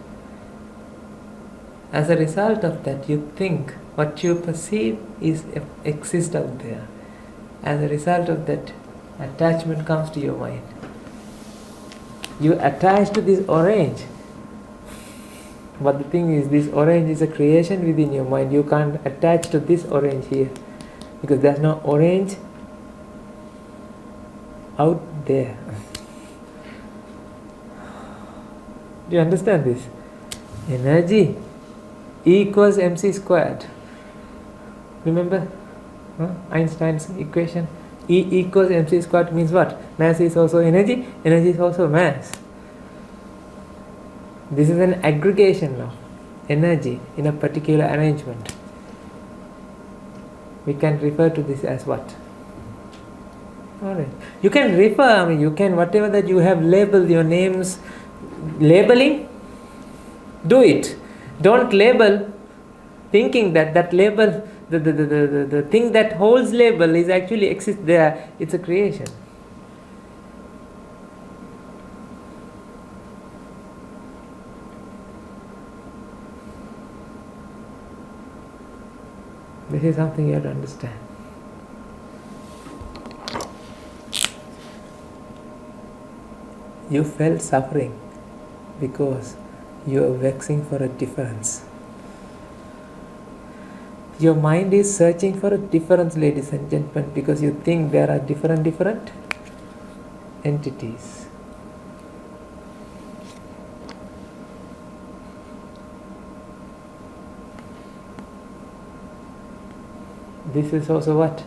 As a result of that, you think what you perceive exists out there. As a result of that, attachment comes to your mind. You attach to this orange. But the thing is, this orange is a creation within your mind. You can't attach to this orange here. Because there's no orange out there. Do you understand this? Energy equals mc squared. Remember Einstein's equation? E equals mc squared means what? Mass is also energy, energy is also mass. This is an aggregation of energy in a particular arrangement. We can refer to this as what? Alright. You can refer, you can, whatever that you have labeled your names, labeling, do it. Don't label thinking that label, the thing that holds label is actually exists there. It's a creation. This is something you have to understand. You felt suffering because you are vexing for a difference. Your mind is searching for a difference, ladies and gentlemen, because you think there are different entities. This is also what?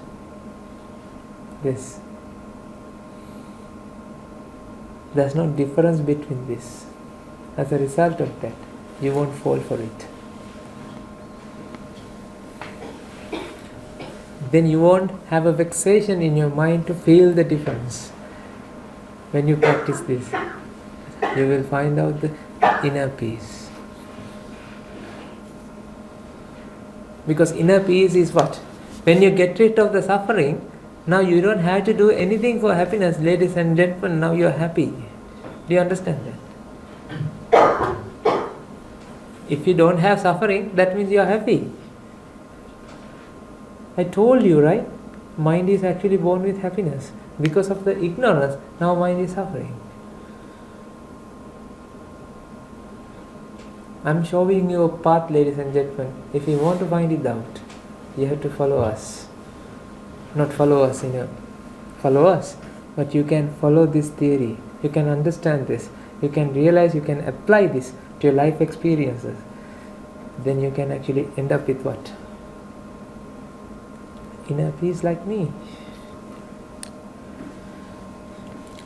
Yes. There's no difference between this. As a result of that, you won't fall for it. Then you won't have a vexation in your mind to feel the difference. When you practice this, you will find out the inner peace. Because inner peace is what? When you get rid of the suffering, now you don't have to do anything for happiness, ladies and gentlemen. Now you are happy. Do you understand that? If you don't have suffering, that means you are happy. I told you, right? Mind is actually born with happiness. Because of the ignorance, now mind is suffering. I'm showing you a path, ladies and gentlemen. If you want to find it out, you have to follow us. Not follow us, follow us. But you can follow this theory. You can understand this. You can realize, you can apply this to your life experiences. Then you can actually end up with what? Inner peace like me.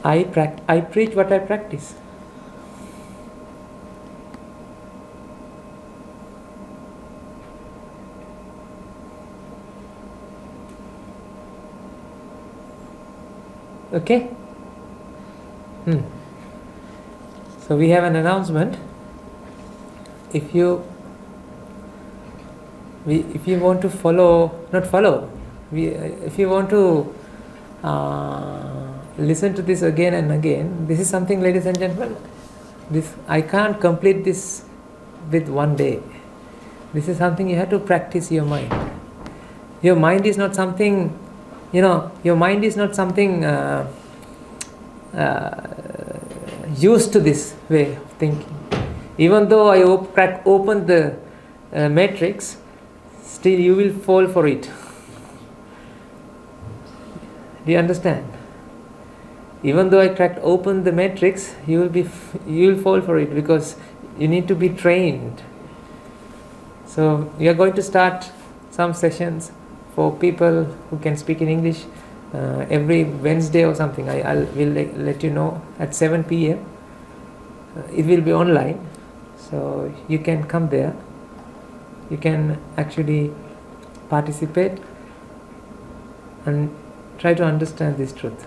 I preach what I practice. Okay? So we have an announcement. If you want to if you want to listen to this again and again, this is something, ladies and gentlemen, I can't complete this with one day. This is something you have to practice your mind. Your mind is not something, your mind is not something used to this way of thinking. Even though I open the matrix, still you will fall for it. Do you understand? Even though I cracked open the matrix, you will fall for it because you need to be trained. So we are going to start some sessions for people who can speak in English every Wednesday or something. I will let you know at 7 p.m. It will be online, so you can come there. You can actually participate and try to understand this truth.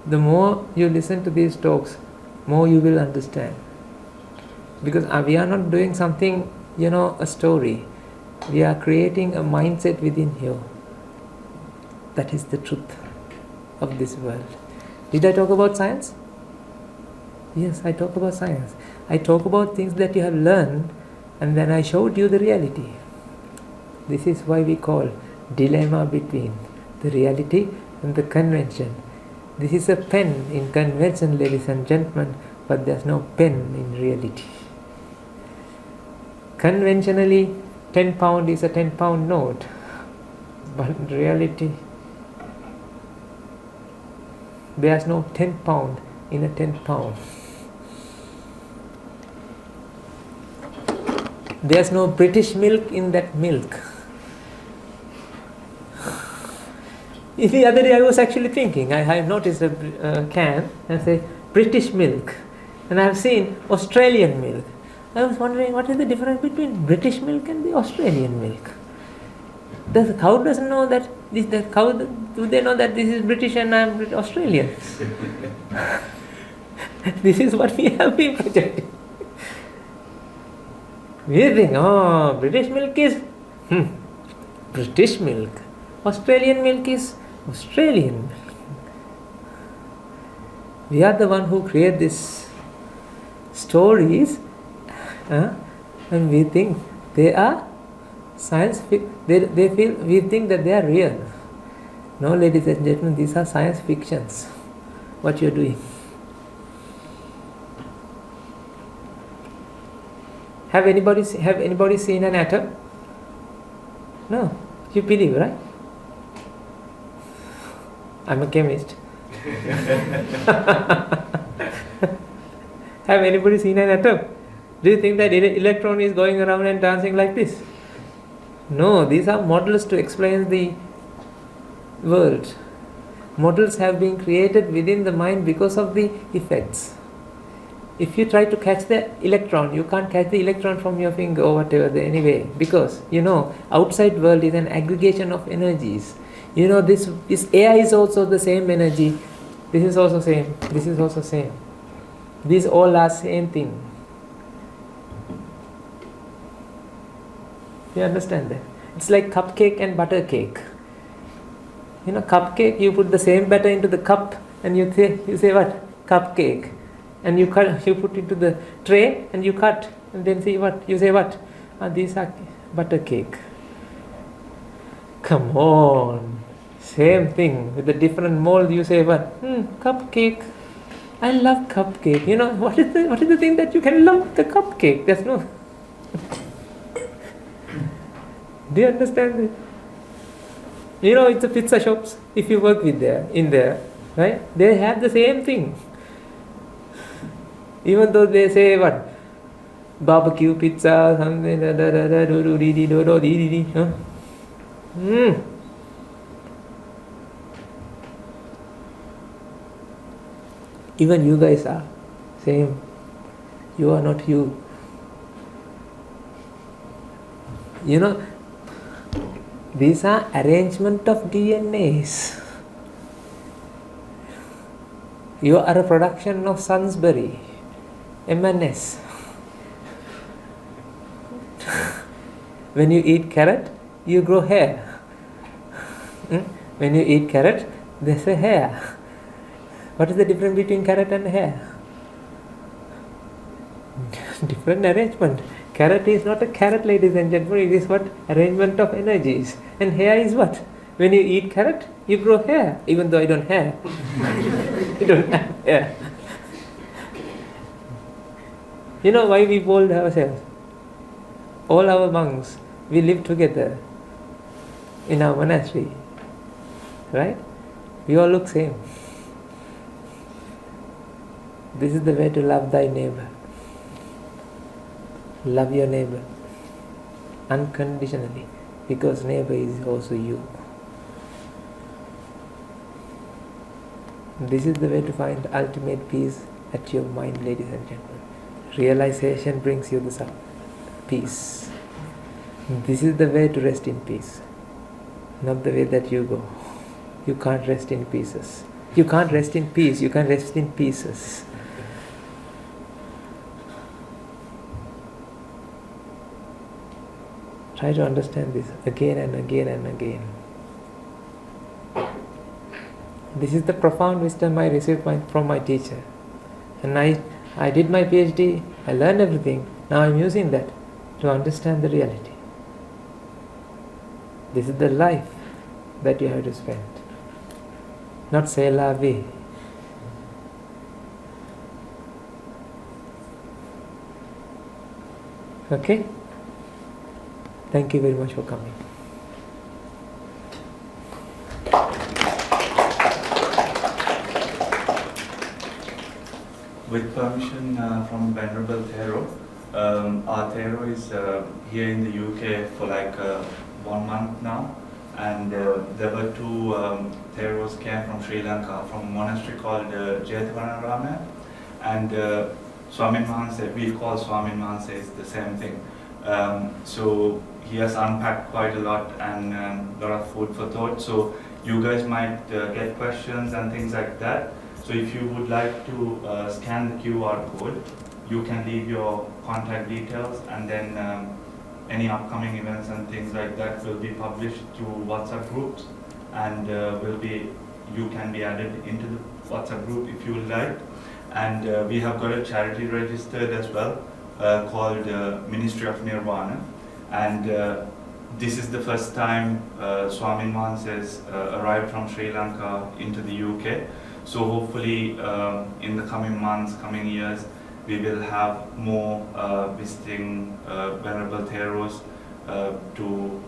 The more you listen to these talks, more you will understand. Because we are not doing something, a story. We are creating a mindset within you. That is the truth of this world. Did I talk about science? Yes, I talk about science. I talk about things that you have learned, and then I showed you the reality. This is why we call dilemma between the reality and the convention. This is a pen in convention, ladies and gentlemen, but there's no pen in reality. Conventionally, 10 pound is a 10 pound note, but in reality, there's no 10 pound in a 10 pound. There's no British milk in that milk. The other day I was actually thinking, I noticed a can and say British milk, and I have seen Australian milk. I was wondering what is the difference between British milk and the Australian milk. The cow doesn't know that. The cow, do they know that this is British and I am Australian? This is what we have been projecting. We think, British milk is British milk. Australian milk is Australian milk. We are the one who create these stories, and we think they are science. We think that they are real. No, ladies and gentlemen, these are science fictions. What you are doing? Have anybody seen an atom? No, you believe, right? I'm a chemist. Have anybody seen an atom? Do you think that electron is going around and dancing like this? No, these are models to explain the world. Models have been created within the mind because of the effects. If you try to catch the electron, you can't catch the electron from your finger or whatever anyway, because outside world is an aggregation of energies. This air is also the same energy. This is also same. This is also same. These all are same thing. You understand that? It's like cupcake and butter cake. Cupcake, you put the same batter into the cup and you say what? Cupcake. And you put into the tray and you cut and then see what? You say what? These are butter cake. Come on. Same thing with a different mold. You say what? Cupcake. I love cupcake. What is the thing that you can love the cupcake? There's no. Do you understand it? It's the pizza shops. If you work in there, right? They have the same thing. Even though they say what? Barbecue pizza, something, Even you guys are same. You are not you. These are arrangement of DNAs. You are a production of Sainsbury, M&S. When you eat carrot, you grow hair. When you eat carrot, there's a hair. What is the difference between carrot and hair? Different arrangement. Carrot is not a carrot, ladies and gentlemen. It is what? Arrangement of energies. And hair is what? When you eat carrot, you grow hair. Even though I don't have. I don't have hair. You know why we bold ourselves? All our monks, we live together in our monastery. Right? We all look same. This is the way to love thy neighbor. Love your neighbor unconditionally, because neighbor is also you. This is the way to find ultimate peace at your mind, ladies and gentlemen. Realization brings you the peace. This is the way to rest in peace, not the way that you go. You can't rest in pieces. You can't rest in peace, you can rest in pieces. Try to understand this again and again and again. This is the profound wisdom I received from my teacher. And I did my PhD, I learned everything. Now I'm using that to understand the reality. This is the life that you have to spend. Not c'est la vie. Okay? Thank you very much for coming. With permission from Venerable Thero, our Thero is here in the UK for like 1 month now, and there were two Theros came from Sri Lanka from a monastery called Jethavanarama, and Swamin Mahansa, we call Swamin Mahansa is the same thing. So he has unpacked quite a lot and a lot of food for thought. So you guys might get questions and things like that. So if you would like to scan the QR code, you can leave your contact details, and then any upcoming events and things like that will be published through WhatsApp groups, and you can be added into the WhatsApp group if you would like. And we have got a charity registered as well called Ministry of Nirvana, and this is the first time Swamin Mahansa's arrived from Sri Lanka into the UK. So hopefully in the coming months, coming years, we will have more visiting Venerable Theros to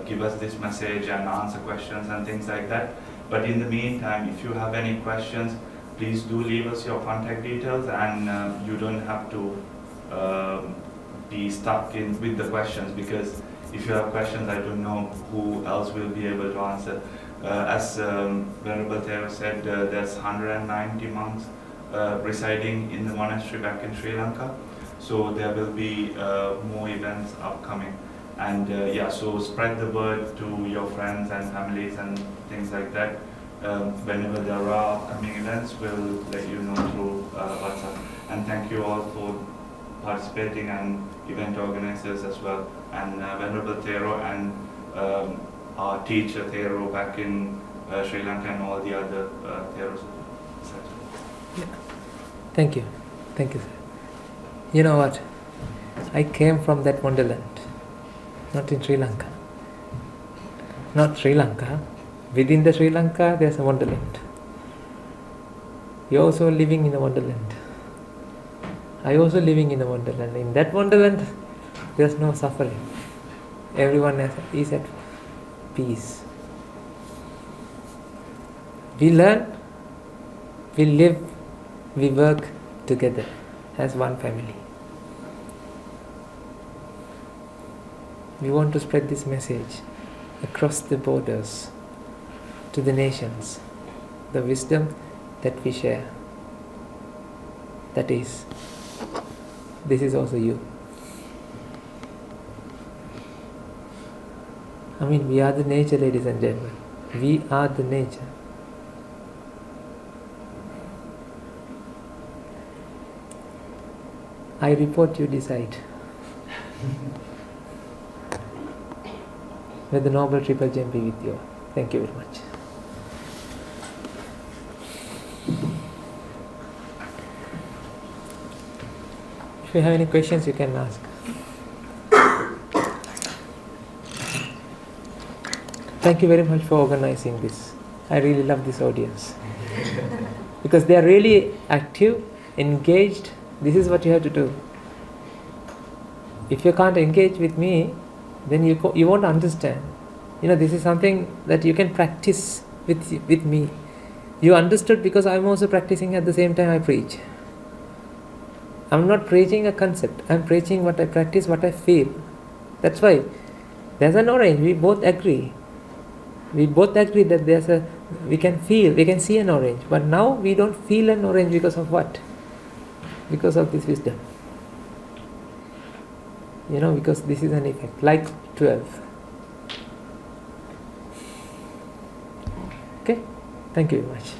give us this message and answer questions and things like that. But in the meantime, if you have any questions, please do leave us your contact details, and you don't have to be stuck in with the questions, because if you have questions, I don't know who else will be able to answer. As Venerable Thero said, there's 190 monks residing in the monastery back in Sri Lanka. So there will be more events upcoming. And so spread the word to your friends and families and things like that. Whenever there are upcoming events, we'll let you know through WhatsApp. And thank you all for participating, and event organizers as well. And Venerable Thero and our teacher Thero back in Sri Lanka, and all the other Theros. Yeah. Thank you, sir. You know what? I came from that wonderland, not in Sri Lanka. Not Sri Lanka. Within the Sri Lanka, there's a wonderland. You're also living in a wonderland. I also living in a wonderland. In that wonderland, there's no suffering. Everyone is at peace. We learn, we live, we work together as one family. We want to spread this message across the borders to the nations. The wisdom that we share. That is, this is also you. I mean, we are the nature, ladies and gentlemen. We are the nature. I report, you decide. May the Noble Triple Gem be with you. Thank you very much. If you have any questions, you can ask. Thank you very much for organizing this. I really love this audience. Because they are really active, engaged. This is what you have to do. If you can't engage with me, then you won't understand. This is something that you can practice with me. You understood because I'm also practicing at the same time I preach. I'm not preaching a concept. I'm preaching what I practice, what I feel. That's why there's an orange. We both agree. We both agree that we can feel, we can see an orange. But now we don't feel an orange because of what? Because of this wisdom. Because this is an effect. Like 12. Okay? Thank you very much.